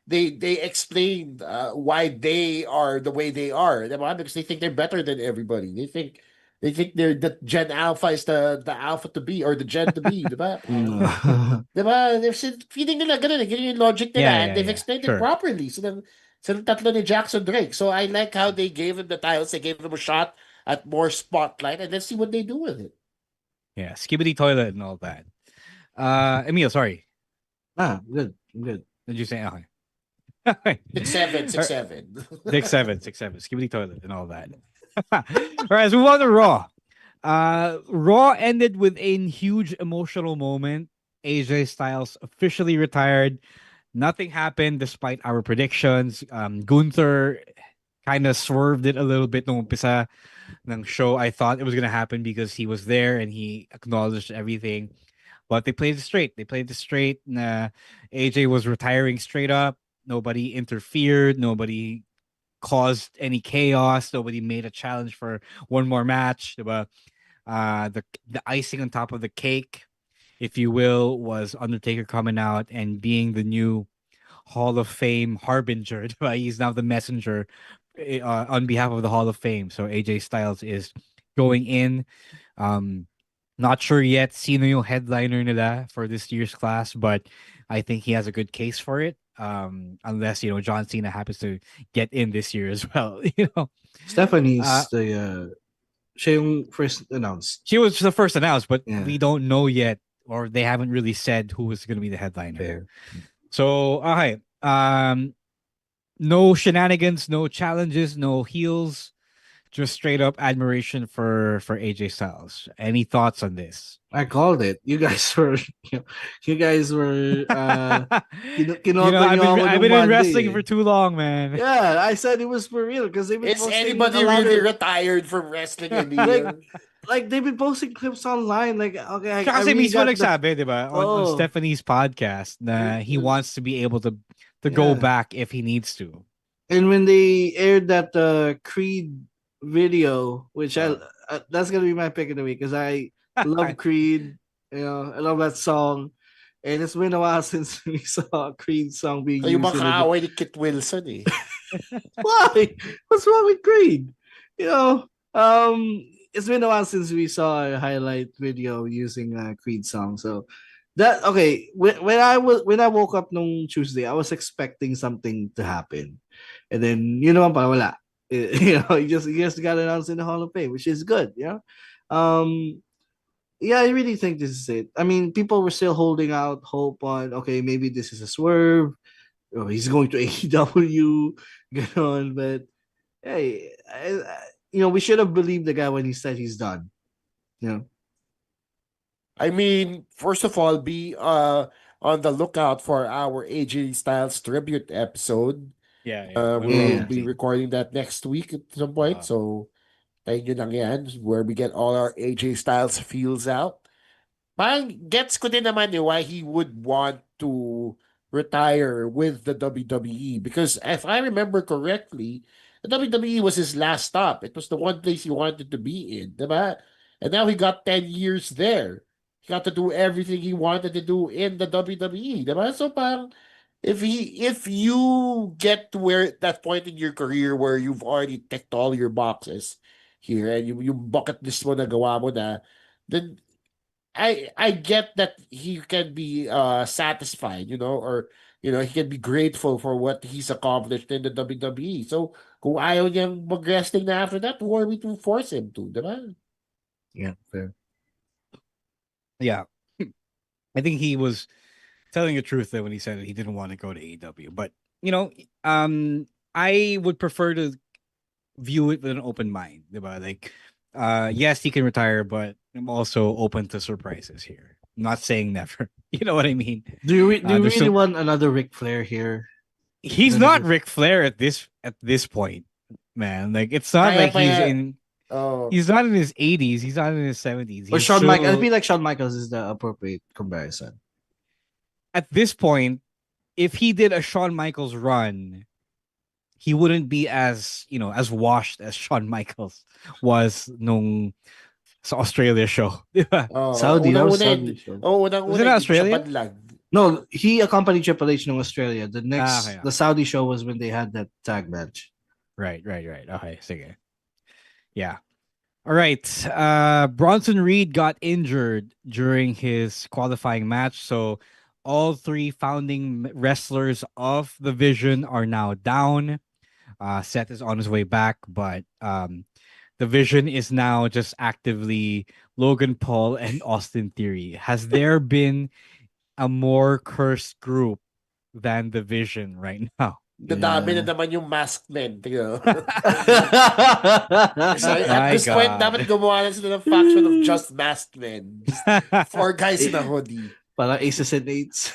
They explained why they are the way they are, diba? Because they think they're better than everybody. They think they're the Gen Alpha is the alpha to be, or the Gen to be, diba? Diba? They're feeding nila ganun, ganun yung logic nila, Yeah, and they've yeah. explained Sure. it properly. So tatlo ni Jackson Drake. So I like how they gave him the titles, they gave him a shot at more spotlight, and let's see what they do with it. Yeah, skibbity toilet and all that. Emil, sorry. I'm good. Did you say okay? 6'7", 6'7". 6'7", skibbity toilet and all that. All right, so we move on to Raw. Raw ended with a huge emotional moment. AJ Styles officially retired. Nothing happened despite our predictions. Gunther kind of swerved it a little bit nung umpisa ng show. I thought it was gonna happen because he was there and he acknowledged everything. But they played it straight. They played it straight. AJ was retiring straight up. Nobody interfered. Nobody caused any chaos. Nobody made a challenge for one more match. Diba? The icing on top of the cake, if you will, was Undertaker coming out and being the new Hall of Fame harbinger. Diba? He's now the messenger on behalf of the Hall of Fame. So AJ Styles is going in. Not sure yet sino yung headliner nila for this year's class, but I think he has a good case for it. Unless John Cena happens to get in this year as well. Stephanie's siya yung first announced. She was the first announced, but Yeah. we don't know yet, or they haven't really said who is going to be the headliner. Fair. So, okay. No shenanigans, no challenges, no heels. Just straight up admiration for AJ Styles. Any thoughts on this? I called it. You guys were I've been in wrestling for too long, man. Yeah, I said it was for real because they've been Is posting anybody a lot really of- retired from wrestling in the like they've been posting clips online. Like, okay, I Kasi really mismo got nagsabi, diba, on Stephanie's podcast na he wants to be able to go back if he needs to. And when they aired that Creed video, which that's gonna be my pick of the week because I love Creed. I love that song. And it's been a while since we saw a Creed song being Kayo used. makaaway ni Kit Wilson eh. Why? What's wrong with Creed? It's been a while since we saw a highlight video using a Creed song. So that okay. When I woke up nung Tuesday, I was expecting something to happen, and then pa wala. He just got announced in the Hall of Fame, which is good. Yeah. Yeah, I really think this is it. I mean, people were still holding out hope on, okay, maybe this is a swerve. He's going to AEW, but hey, we should have believed the guy when he said he's done. I mean, first of all, be on the lookout for our AJ Styles tribute episode. Yeah. We'll be recording that next week at some point. So, tayo lang yan, where we get all our AJ Styles feels out. Parang gets ko din naman why he would want to retire with the WWE. Because if I remember correctly, the WWE was his last stop. It was the one place he wanted to be in, diba? And now he got 10 years there. He got to do everything he wanted to do in the WWE, diba? So parang, if you get to that point in your career where you've already ticked all your boxes here and you bucket list mo na gawa mo na, then I get that he can be satisfied, or he can be grateful for what he's accomplished in the WWE. So kung ayaw niyang mag-wrestling na after that, who are we to force him to, diba? Yeah, fair. Yeah. I think he was telling the truth there when he said that he didn't want to go to AEW. But, I would prefer to view it with an open mind. Diba? Like, yes, he can retire, but I'm also open to surprises here. not saying never. You know what I mean? Do you There's really some. want another Ric Flair here? He's Then not again, Ric Flair at this point, man. Like it's not Kaya like pa he's yan. in. Oh. He's not in his 80s. He's not in his 70s. or He's Shawn Michaels. I still feel like Shawn Michaels is the appropriate comparison. at this point. If he did a Shawn Michaels run, he wouldn't be as as washed as Shawn Michaels was nung sa Australia show. Diba? Oh, Saudi, that was unang-una, Saudi show. Was unang-una, it hindi pa siya Australia? banlag. No, he accompanied Triple H in Australia. Okay. The Saudi show was when they had that tag match. Right. Okay, sige. Yeah. All right. Bronson Reed got injured during his qualifying match, so all three founding wrestlers of the Vision are now down. Seth is on his way back, but the Vision is now just actively Logan Paul and Austin Theory. Has there been a more cursed group than the Vision right now? Dadami na naman yung masked men. Tingnan mo. So, at My this point, God. dapat gumawa na sila ng faction of just masked men. Just 4 guys in a hoodie. Parang aces and eights.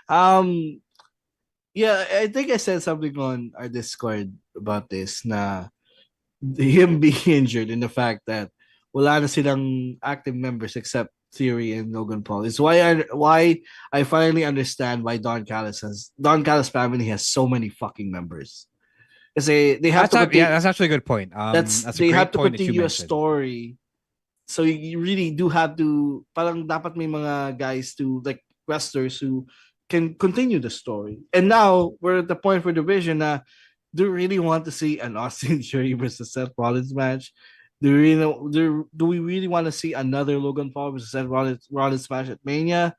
um, yeah, I think I said something on our Discord about this na him being injured and the fact that wala na silang active members except Theory and Logan Paul. It's why I finally understand why Don Callis family has so many fucking members. Because they have that's actually a good point. That's a they great have to point that you continue a mentioned. story. So you really do have to parang dapat may mga guys to like wrestlers who can continue the story. And now we're at the point for division na do you really want to see an Austin Theory versus Seth Rollins match? Do we really want to see another Logan Paul versus Seth Rollins match at Mania?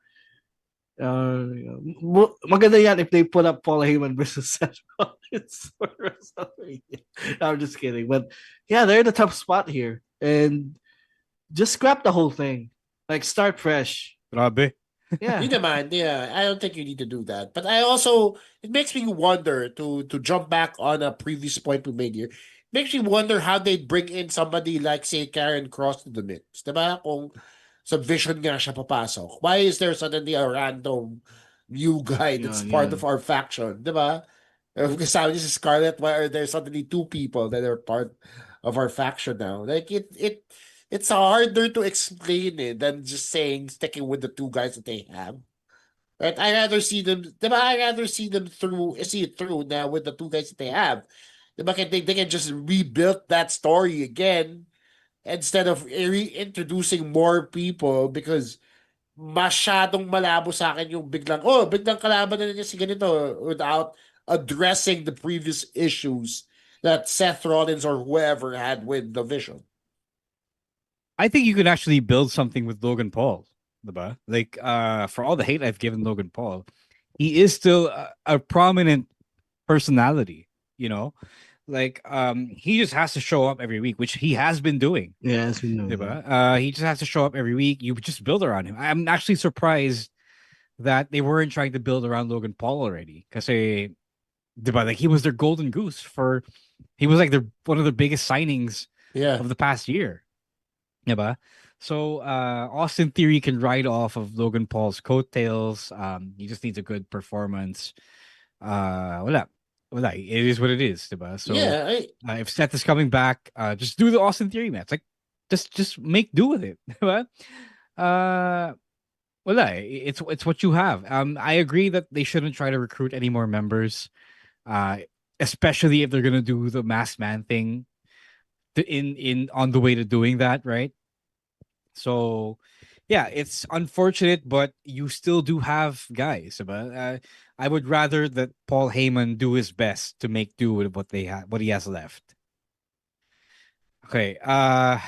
Maganda yan if they put up Paul Heyman versus Seth Rollins for WrestleMania. I'm just kidding, but yeah, they're in a tough spot here, and just scrap the whole thing. Like start fresh. Grabe. Yeah. Yun naman, yeah. I don't think you need to do that. But I also, it makes me wonder to jump back on a previous point we made here. It makes me wonder how they'd bring in somebody like, say, Karen Cross to the mix. Diba? Kung sa Vision nga siya papasok. Why is there suddenly a random new guy that's part of our faction? Diba? Kasama niya si Scarlett, why are there suddenly 2 people that are part of our faction now? Like, it's harder to explain it than just sticking with the 2 guys that they have. Right? I rather see them see it through now with the 2 guys that they have. They can just rebuild that story again instead of reintroducing more people because masyadong malabo sa akin yung biglang kalaban na niya si ganito without addressing the previous issues that Seth Rollins or whoever had with the Vision. I think you could actually build something with Logan Paul, diba? Like, for all the hate I've given Logan Paul, he is still a prominent personality, you know? Like, he just has to show up every week, which he has been doing. Yeah, as we know. Diba? He just has to show up every week. You just build around him. I'm actually surprised that they weren't trying to build around Logan Paul already. Because diba, like, he was their golden goose he was like one of the biggest signings of the past year. Diba? So Austin Theory can ride off of Logan Paul's coattails. He just needs a good performance. Wala. It is what it is, diba? So yeah, if Seth is coming back, just do the Austin Theory match. Like, just make do with it, diba? It's what you have. I agree that they shouldn't try to recruit any more members, especially if they're gonna do the masked man thing. On the way to doing that, right? So, yeah, it's unfortunate, but you still do have guys. But I would rather that Paul Heyman do his best to make do with what he has left. Okay. All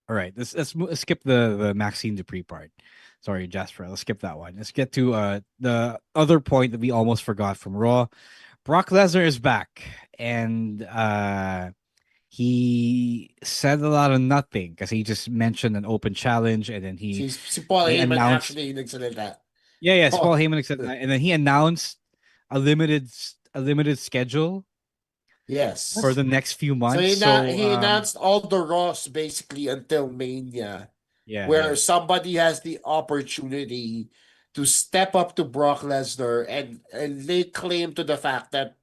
right. Let's skip the Maxine Dupree part. Sorry, Jasper. Let's skip that one. Let's get to the other point that we almost forgot from Raw. Brock Lesnar is back, and he said a lot of nothing because he just mentioned an open challenge, and then si Paul Heyman actually nagsalita. Yeah, si Paul Heyman said that, and then he announced a limited schedule. Yes. for the next few So months. he announced all the Raws basically until Mania, where somebody has the opportunity to step up to Brock Lesnar and lay claim to the fact that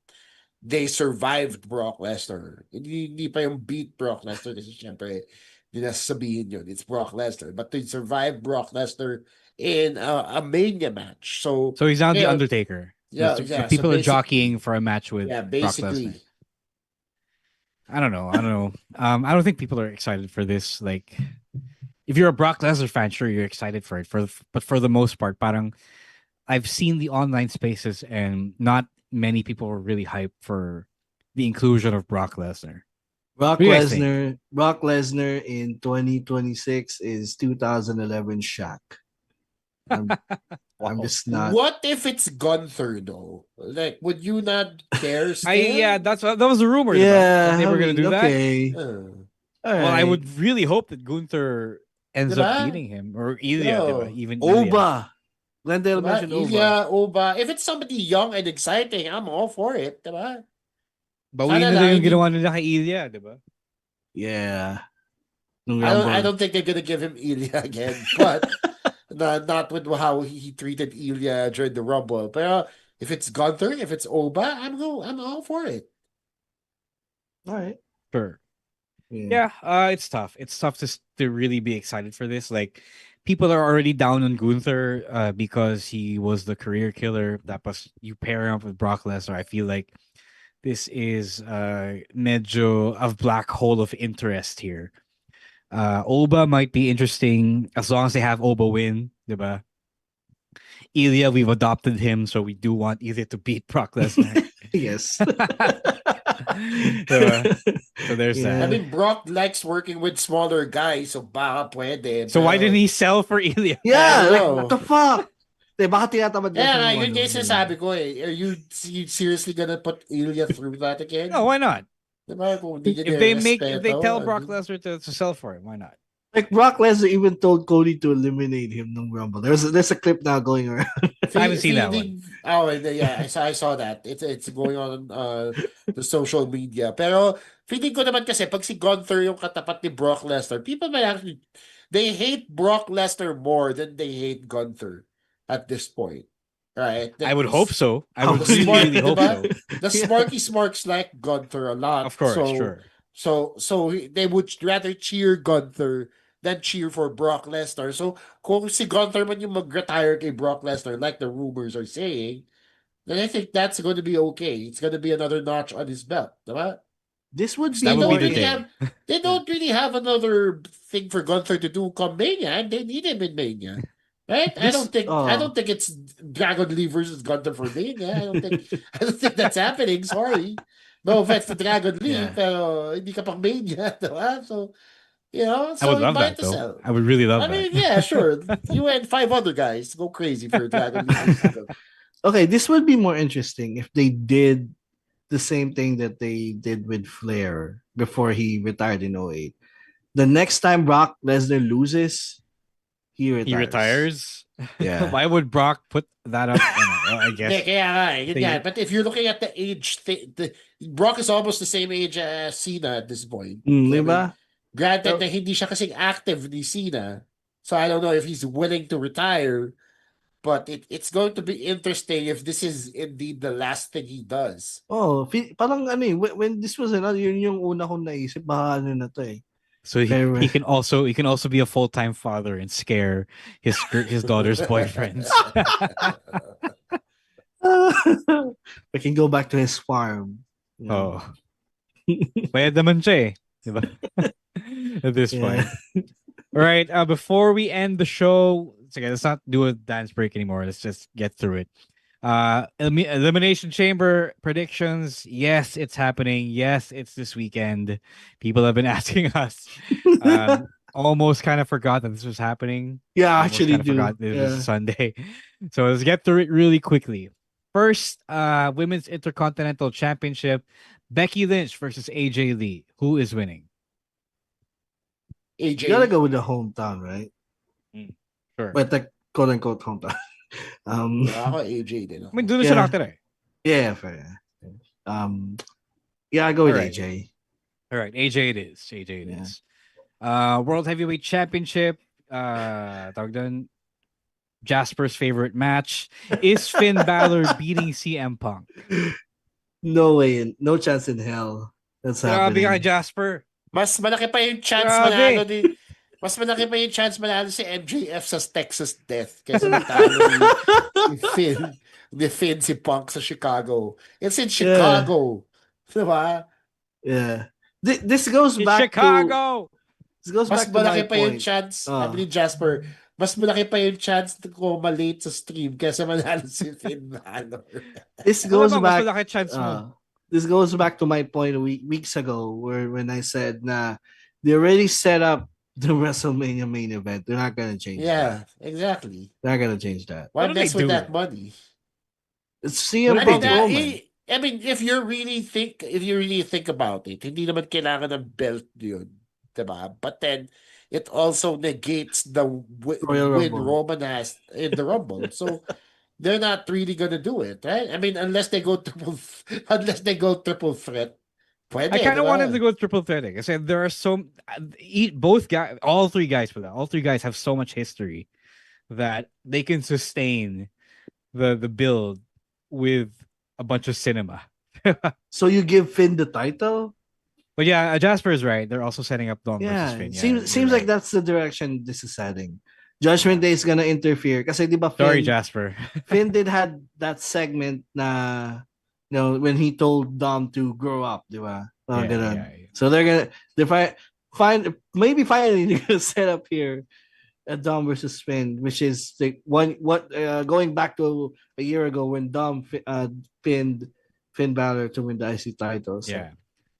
they survived Brock Lesnar. Hindi pa yung beat Brock Lesnar kasi syempre hindi na sabihin yun. It's Brock Lesnar. But they survived Brock Lesnar in a Mania match. So he's now the Undertaker. Yeah, So people are jockeying for a match with Brock Lesnar. basically. I don't know. I don't think people are excited for this. Like, if you're a Brock Lesnar fan, sure, you're excited for it. But for the most part, parang I've seen the online spaces and not many people were really hyped for the inclusion of Brock Lesnar. Brock Lesnar in 2026 is 2011 Shaq. I'm just not. What if it's Gunther though? Like, would you not care? Still? That was the rumor. Yeah, they were gonna do that. Well, I would really hope that Gunther ends up beating him or Ilya, even Oba. Glendale mentioned Oba. If it's somebody young and exciting, I'm all for it, diba? Bawiin na yung ginawa nila kay Ilya, diba? Yeah. I don't think they're gonna give him Ilya again, but not with how he treated Ilya during the Rumble. But if it's Gunther, if it's Oba, I'm all for it. All right. Sure. Yeah, it's tough. It's tough to really be excited for this. Like, people are already down on Gunther because he was the career killer. You pair him up with Brock Lesnar. I feel like this is medyo a black hole of interest here. Oba might be interesting as long as they have Oba win, diba? Ilya, we've adopted him, so we do want Ilya to beat Brock Lesnar. Yes. So there's that. I mean, Brock likes working with smaller guys, so baka pwede. So why didn't he sell for Ilya? Yeah, like, what the fuck? Baka tinatamad yun yung sinasabi ko eh. Are you seriously gonna put Ilya through that again? No, why not? If they tell Brock Lesnar to sell for him, why not? Like, Brock Lesnar even told Cody to eliminate him in Rumble. There's a clip now going around. I haven't seen that one. Oh yeah, I saw that. It's going on the social media. Pero feeling ko naman kasi pag si Gunther yung katapat ni Brock Lesnar, people might actually they hate Brock Lesnar more than they hate Gunther at this point. Right? I would hope so. I would really hope so. The Smarky Smarks like Gunther a lot. Of course, sure. So they would rather cheer Gunther than cheer for Brock Lesnar. So kung si Gunther man yung mag-retire kay Brock Lesnar like the rumors are saying, then I think that's going to be okay. It's going to be another notch on his belt. Diba? This would be they don't really have another thing for Gunther to do come Mania, and they need him in Mania. Right? I don't think it's Dragon Lee versus Gunther for Mania. I don't think that's happening. Sorry. No offense to Dragon Lee, pero hindi ka pang Mania, diba? So, so I would love that, though. I would really love that. I mean, yeah, sure. You and 5 other guys go crazy for Dragon Lee. Okay, this would be more interesting if they did the same thing that they did with Flair before he retired in 2008. The next time Brock Lesnar loses, he retires. Yeah. Why would Brock put that up? I guess. Yeah, but if you're looking at the age thing, Brock is almost the same age as Cena at this point. Diba? Granted na hindi siya kasing active ni Cena. So I don't know if he's willing to retire. But it's going to be interesting if this is indeed the last thing he does. Oh, parang when this was yun yung una kong naisip, baka na to eh. So he can also be a full-time father and scare his daughter's boyfriends. We can go back to his farm. Oh. Pwede naman siya eh. Diba? At this point. All right, before we end the show, let's not do a dance break anymore. Let's just get through it. Elimination Chamber predictions. Yes, it's happening. Yes, it's this weekend. People have been asking us. Almost kind of forgot that this was happening. Yeah, actually forgot this was Sunday. So let's get through it really quickly. First, Women's Intercontinental Championship. Becky Lynch versus AJ Lee. Who is winning? AJ. You gotta go with the hometown, right? Sure. But the quote-unquote hometown. Ako AJ din. I mean, doon siya nakatira eh. Yeah, fair. Yeah, I go with All right. AJ. All right, AJ it is. AJ it is. World Heavyweight Championship. Tawag doon, Jasper's favorite match is Finn Balor beating CM Punk. No way, no chance in hell that's Grabe ka, happening. Jasper. Mas malaki pa yung chance manalo ni Mas malaki pa yung chance manalo si MJF sa Texas Death kaysa matalo ni Finn si Punk sa Chicago. It's in Chicago. Diba? Yeah. This goes back Chicago. This goes Mas back to my malaki pa yung point. chance, sabi ni Jasper, mas malaki pa yung chance ko malate sa stream kaysa manalo si Finn Balor. This goes back. Mas malaki chance mo. This goes back to my point weeks ago, when I said they already set up the WrestleMania main event. They're not gonna change that. Yeah, exactly. They're not gonna change that. Why mess with that money? It's CM Punk Roman. I mean, if you really think about it, hindi naman kailangan ng belt yun, diba? But then it also negates the win Roman has in the Rumble. So they're not really gonna do it, right? I mean, unless they go triple threat. Pwede, I kind of diba? wanted to go triple threat. I said there are all three guys have so much history that they can sustain the build with a bunch of cinema. So you give Finn the title? But yeah, Jasper is right. They're also setting up Dom versus Finn. Yeah, seems like that's the direction this is heading. Judgment Day is gonna interfere. Kasi di ba Finn, sorry, Jasper. Finn did had that segment na, when he told Dom to grow up, di ba? Yeah. So they're finally they're gonna set up here a Dom versus Finn, which is going back to a year ago when Dom pinned Finn Balor to win the IC title. So. Yeah.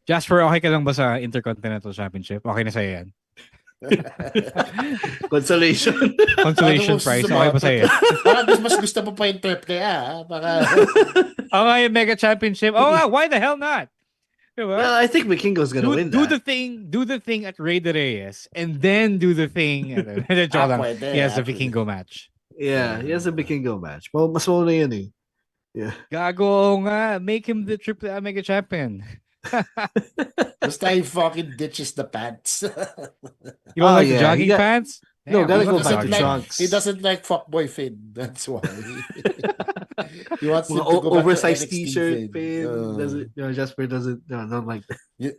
Jasper, okay ka lang ba sa Intercontinental Championship? Okay na sa'yo yan. Consolation prize. Okay ba sa'yo? Parang mas gusto mo pa yung triple A. Yung Mega Championship. Why the hell not? Well, I think Vikingo's gonna win that. Do the thing at Rey de Reyes, and then do the thing. He has a Vikingo match. Yeah, he has a Vikingo match. Well, mas muna yun eh. Yeah. Gago nga. Make him the Triple A Mega Champion. Basta he fucking ditches the pants. You don't like the jogging pants? No, gotta go back to trunks. He doesn't like fuckball Finn. That's why. He wants to go oversized T-shirt Finn. Jasper doesn't. No, don't like that. Yeah.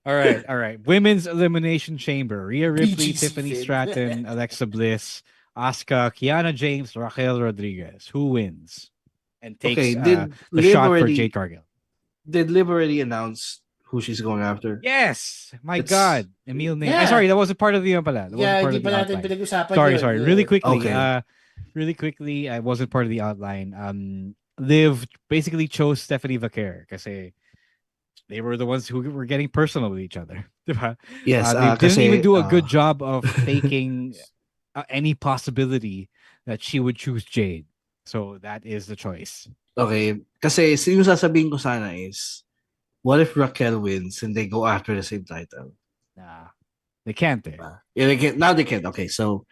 All right. Women's Elimination Chamber. Rhea Ripley, PGC Tiffany Finn. Stratton, Alexa Bliss, Asuka, Kiana James, Raquel Rodriguez. Who wins? And takes the shot for Jade Cargill. Did Liv already announce who she's going after? Yes. My God. Emil name. Yeah. Sorry, that wasn't part of the pala. Hindi pa natin pinag-usapan Sorry. yun. Really quickly. Okay. Really quickly, I wasn't part of the outline. Liv basically chose Stephanie Vaquer kasi they were the ones who were getting personal with each other. Diba? Yes. They didn't even do a good job of faking any possibility that she would choose Jade. So that is the choice. Okay. Kasi yung sasabihin ko sana is, what if Raquel wins and they go after the same title? Nah. They can't. Yeah, they can't. Now they can't. Okay, so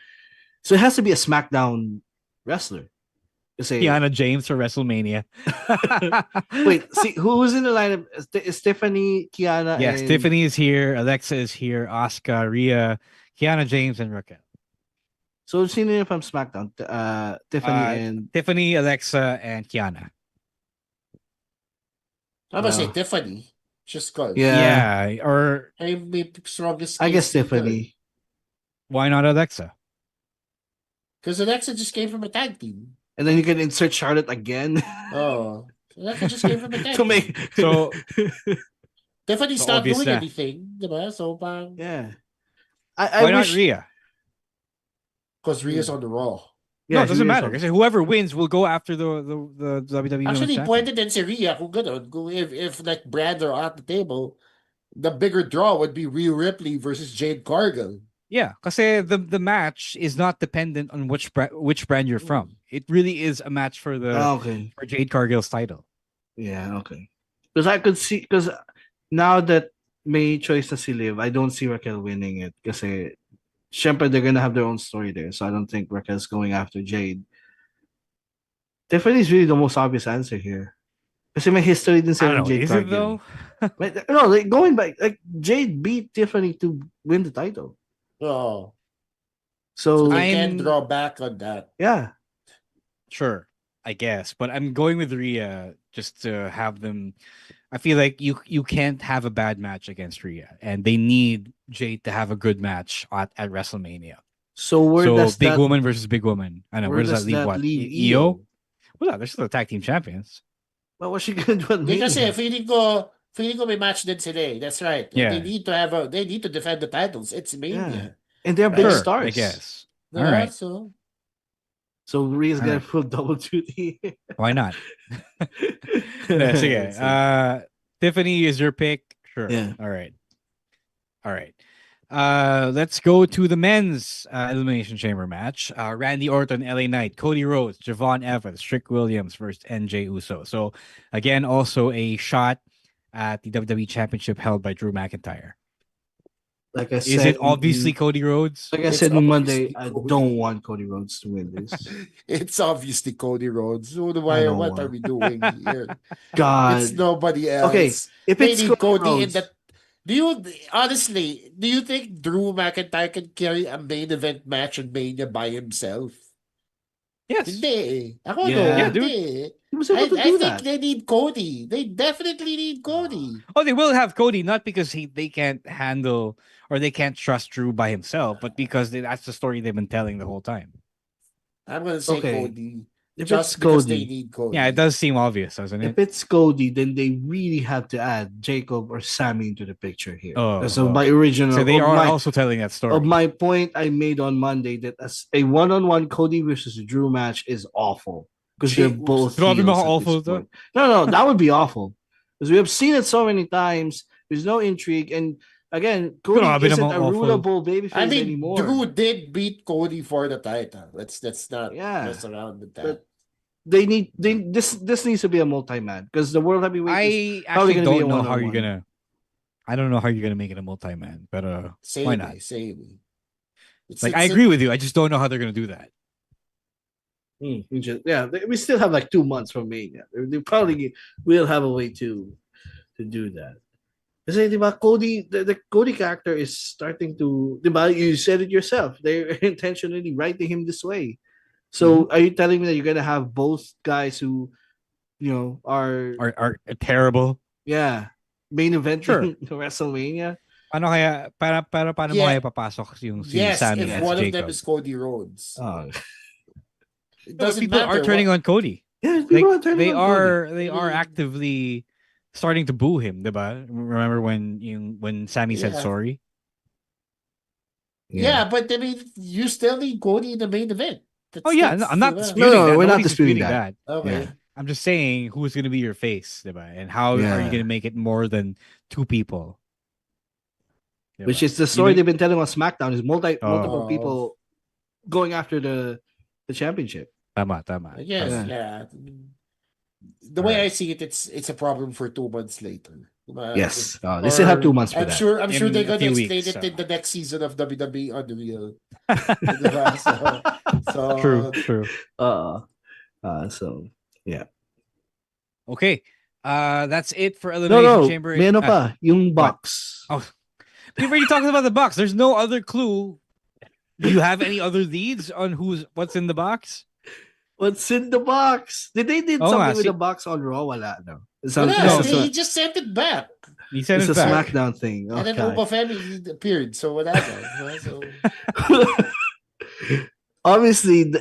it has to be a SmackDown wrestler. Kiana James for WrestleMania. Wait, see who's in the lineup? Stephanie, Kiana. Yes, and... Tiffany is here. Alexa is here. Asuka, Rhea, Kiana James, and Raquel. So sino yun from SmackDown? Tiffany, Alexa, and Kiana. I must say Tiffany. Just cause. Yeah. Or maybe strongest. I guess Tiffany. Why not Alexa? Because Alexa just came from a tag team. And then you can insert Charlotte again. Oh. Alexa just came from a tag to make so Tiffany's not doing anything, diba? So yeah. Why not Rhea? Because Rhea's on the Raw. Yeah, no, it doesn't matter. Because whoever wins will go after the WWE. Actually, pwede din si Rhea kung gano'n. If like brands are at the table, the bigger draw would be Rhea Ripley versus Jade Cargill. Yeah, because the match is not dependent on which brand you're from. It really is a match for for Jade Cargill's title. Yeah, okay. Because I could see, because now that may choice na si Liv, I don't see Raquel winning it. Kasi syempre they're gonna have their own story there, so I don't think Raquel's going after Jade. Tiffany's really the most obvious answer here. Kasi may history din I don't sila know. Jade Is it Cargill. though? No, like going back, like Jade beat Tiffany to win the title. Oh. So they can draw back on that. Yeah. Sure, I guess. But I'm going with Rhea just to have them. I feel like you can't have a bad match against Rhea, and they need Jade to have a good match at WrestleMania. So where does big that woman versus big woman? I know. Where does that leave what? Io? Well, they're still the tag team champions. But what's she gonna do at Hindi kasi Mania? feeling ko may match din sila eh. That's right. Yeah. They need to defend the titles. It's Mania. And they're big Sure, stars. I guess. Yeah, All right. So Rhea's All gonna right. full double duty. Why not? Sige. Tiffany is your pick. Sure. Yeah. All right. Let's go to the men's Elimination Chamber match. Randy Orton, LA Knight, Cody Rhodes, Javon Evans, Trick Williams versus NJ Uso. So again, also a shot at the WWE Championship held by Drew McIntyre. Like I Is said, it obviously Cody Rhodes? Like I said on Monday, I don't want Cody Rhodes to win this. it's obviously Cody Rhodes. So what are we doing here? God, it's nobody else. Okay, if they it's need Cody in Rhodes, that. Do you think Drew McIntyre can carry a main event match on Mania by himself? Yes. Hindi. Ako Yeah, no, dude. hindi. He was able to I do think that. they need Cody. They definitely need Cody. Oh, they will have Cody, not because they can't handle or they can't trust Drew by himself, but because that's the story they've been telling the whole time. I'm gonna say Okay. Cody. If Just it's because Cody, they need Cody. Yeah, it does seem obvious, doesn't If it? it's Cody, then they really have to add Jacob or Sammy into the picture here. Oh, so oh. my original, So they of are my, also telling that story. of my point I made on Monday that as a one-on-one Cody versus Drew match is awful because they're both Grabe heels mga at awful this to. point. No, that would be awful because we have seen it so many times. There's no intrigue, and again, Cody Grabe isn't namang a awful. rulable babyface I mean, anymore. Drew did beat Cody for the title. Let's not Yeah. mess around with that. But this needs to be a multi-man because the world heavyweight is I probably actually gonna be don't a know how you're one-on-one. gonna. I don't know how you're gonna make it a multi-man, but why not? Same. I agree with you. I just don't know how they're gonna do that. We still have like 2 months from Mania. They probably will have a way to do that. Kasi, di ba, Cody, the Cody character is starting to, di ba, you said it yourself. They're intentionally writing him this way. So, are you telling me that you're gonna have both guys who, are terrible? Yeah, main event Sure. in WrestleMania. Paano mo kaya papasok yung si Yes, Sammy if as one of Jacob? them is Cody Rhodes. Oh. It But doesn't people matter. are turning on Cody. Yeah, people are turning they on are Cody. they are actively starting to boo him, diba? Remember when Sammy said Yeah. sorry? Yeah, but I mean, you still need Cody in the main event. Oh yeah, no, I'm not that's- disputing that. we're not Nobody's disputing that. Okay. Yeah. I'm just saying who's going to be your face, diba? And how are you Yeah. going to make it more than two people? Diba? Which is the story Even- they've been telling on SmackDown is multiple Oh. people going after the championship. Tama. Yes, Yeah. yeah. The way I see it, it's a problem for 2 months later. Yes. They still have 2 months for I'm that. sure In they're a gonna few explain weeks, it in the next season of WWE Unreal. Diba? So True. So yeah. Okay. That's it for Elimination No. Chamber. May ano pa, yung box. Oh, we've already talked about the box. There's no other clue. Do you have any other leads on what's in the box? What's in the box? Did they did Oh, something with see- the box on Raw? Wala, no. he just sent it back. He said It's it's a back. SmackDown thing. And then Okay. Opa Family appeared, so whatever. So Obviously,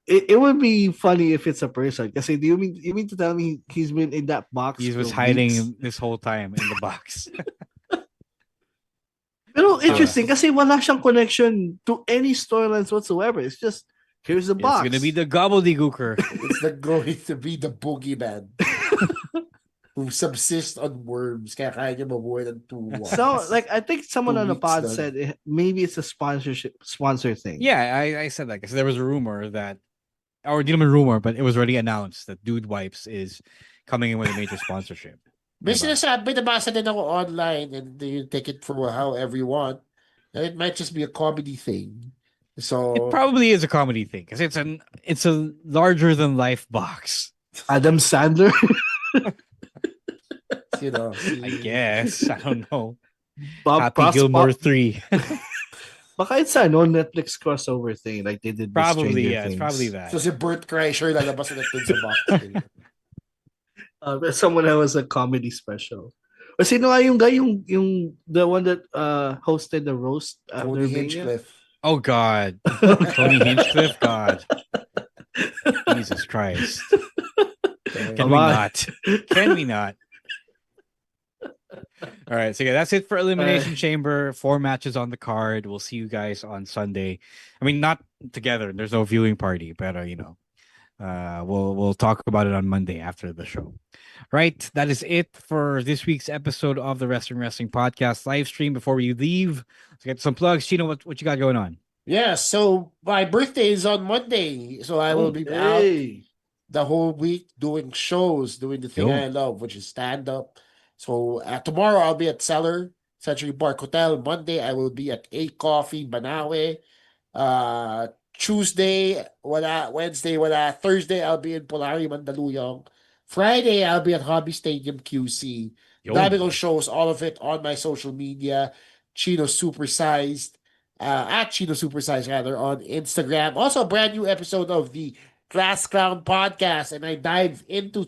it would be funny if it's a person. Kasi do you mean to tell me he's been in that box? He was for hiding weeks? this whole time in the box. Pero interesting kasi wala siyang connection to any storylines whatsoever. It's just here's the box. It's gonna be the gobbledygooker. it's going to be the boogeyman who subsists on worms. Kaya kaya niya mabuhay ng 2 months. So, like, I think someone 2 on the weeks pod lang. said maybe it's a sponsor thing. Yeah, I said that because there was a rumor that, or didn't even rumor, but it was already announced that Dude Wipes is coming in with a major sponsorship. May sinasabi, nabasa din ako online and you take it for however you want. And it might just be a comedy thing. So It probably is a comedy thing because it's a larger than life box. Adam Sandler. I guess. I don't know. Bob Happy Gilmore 3. Baka it's a Netflix crossover thing like they did with Probably, Stranger yeah. It's probably Things. that. So si Bert Kreischer lalabas ulit dun sa box. But someone that was a comedy special. O sino nga yung guy, yung the one that hosted the roast after Tony Mania? Hinchcliffe. Oh, God. Tony Hinchcliffe? God. Jesus Christ. Can we not? Can we not? All right, so yeah, that's it for Elimination Chamber. 4 matches on the card. We'll see you guys on Sunday. I mean, not together. There's no viewing party, but we'll talk about it on Monday after the show. Right, that is it for this week's episode of the Wrestling Podcast live stream. Before we leave, let's get some plugs. Chino, what you got going on? Yeah, so my birthday is on Monday, so I will be out the whole week doing shows, doing the thing I love, which is stand-up. So tomorrow I'll be at Century Park Hotel. Monday I will be at A Coffee, Banawe. Tuesday, wala. Wednesday, wala. Thursday, I'll be in Polari, Mandaluyong. Friday, I'll be at Hobby Stadium, QC. Dami kong shows, all of it on my social media. Chino Supersized, at Chino Supersized, rather, on Instagram. Also, a brand new episode of the Class Clown podcast, and I dive into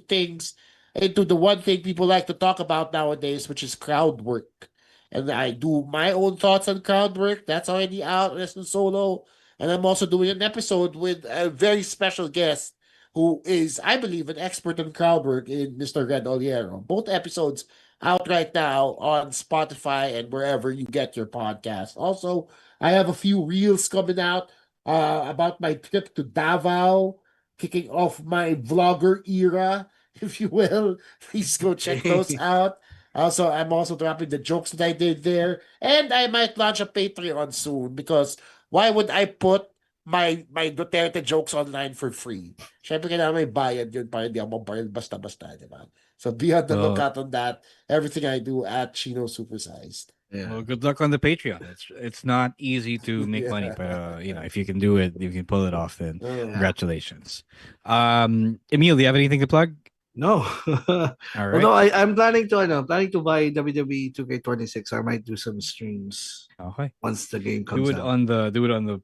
the one thing people like to talk about nowadays, which is crowd work. And I do my own thoughts on crowd work. That's already out, Listen Solo. And I'm also doing an episode with a very special guest who is, I believe, an expert in crowd work in Mr. Red Oliero. Both episodes out right now on Spotify and wherever you get your podcast. Also, I have a few reels coming out about my trip to Davao, kicking off my vlogger era, if you will. Please go check those out. Also, I'm also dropping the jokes that I did there. And I might launch a Patreon soon because why would I put my Duterte jokes online for free? Siyempre, kailangan may bayad yun para hindi ako mabaril basta-basta, di ba? So be on the lookout on that. Everything I do at Chino Supersized. Yeah. Well, good luck on the Patreon. It's not easy to make money, but if you can do it, you can pull it off. Then congratulations. Emil, do you have anything to plug? No. All right. Although I'm planning to buy WWE 2K26. I might do some streams. Okay. Once the game comes do it out. on the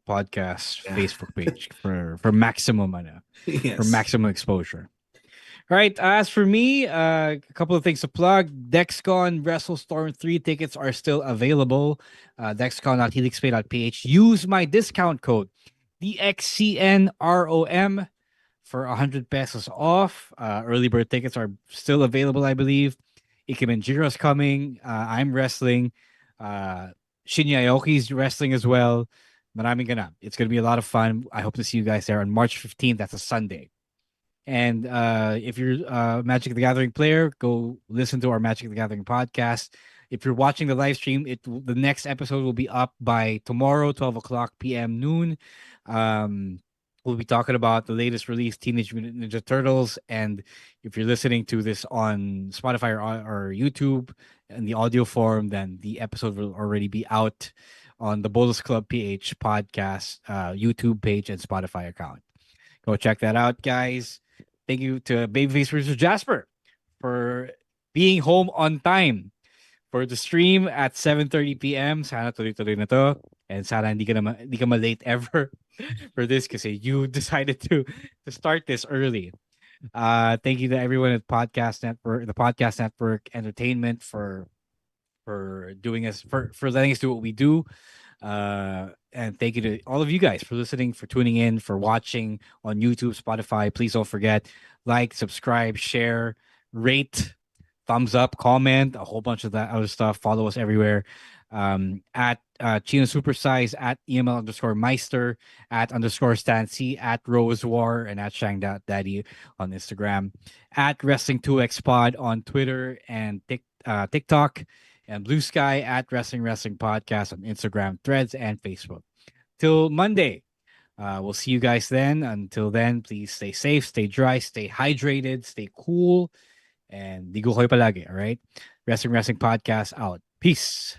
podcast Facebook page for maximum for maximum exposure. All right. As for me, a couple of things to plug. DexCon WrestleStorm 3 tickets are still available. DexCon.helixpay.ph. Use my discount code DXCNROM for 100 pesos off. Early bird tickets are still available, I believe. Ikimenjiro's coming. I'm wrestling. Shinya Aoki's wrestling as well. Maraming ganap. It's going to be a lot of fun. I hope to see you guys there on March 15th. That's a Sunday. And if you're a Magic the Gathering player, go listen to our Magic the Gathering podcast. If you're watching the live stream, the next episode will be up by tomorrow, 12 o'clock p.m. noon. We'll be talking about the latest release, Teenage Mutant Ninja Turtles. And if you're listening to this on Spotify or YouTube in the audio form, then the episode will already be out on the Bolus Club PH podcast, YouTube page, and Spotify account. Go check that out, guys. Thank you to Babyface versus Jasper for being home on time for the stream at 7:30 p.m. Sana tuloy-tuloy na to. And sana hindi ka ma-late ever for this kasi you decided to start this early. Thank you to everyone at the Podcast Network Entertainment for letting us do what we do. And thank you to all of you guys for listening, for tuning in, for watching on YouTube, Spotify. Please don't forget, like, subscribe, share, rate, thumbs up, comment, a whole bunch of that other stuff. Follow us everywhere. At Chino Supersize, at EML_Meister, at _Stancy, at Rose War, and at Shang.Daddy on Instagram, at Wrestling2X Pod on Twitter and TikTok, and Blue Sky at Wrestling Podcast on Instagram, Threads, and Facebook. Till Monday. We'll see you guys then. Until then, please stay safe, stay dry, stay hydrated, stay cool, and digo kayo palagi, all right? Wrestling Podcast out. Peace.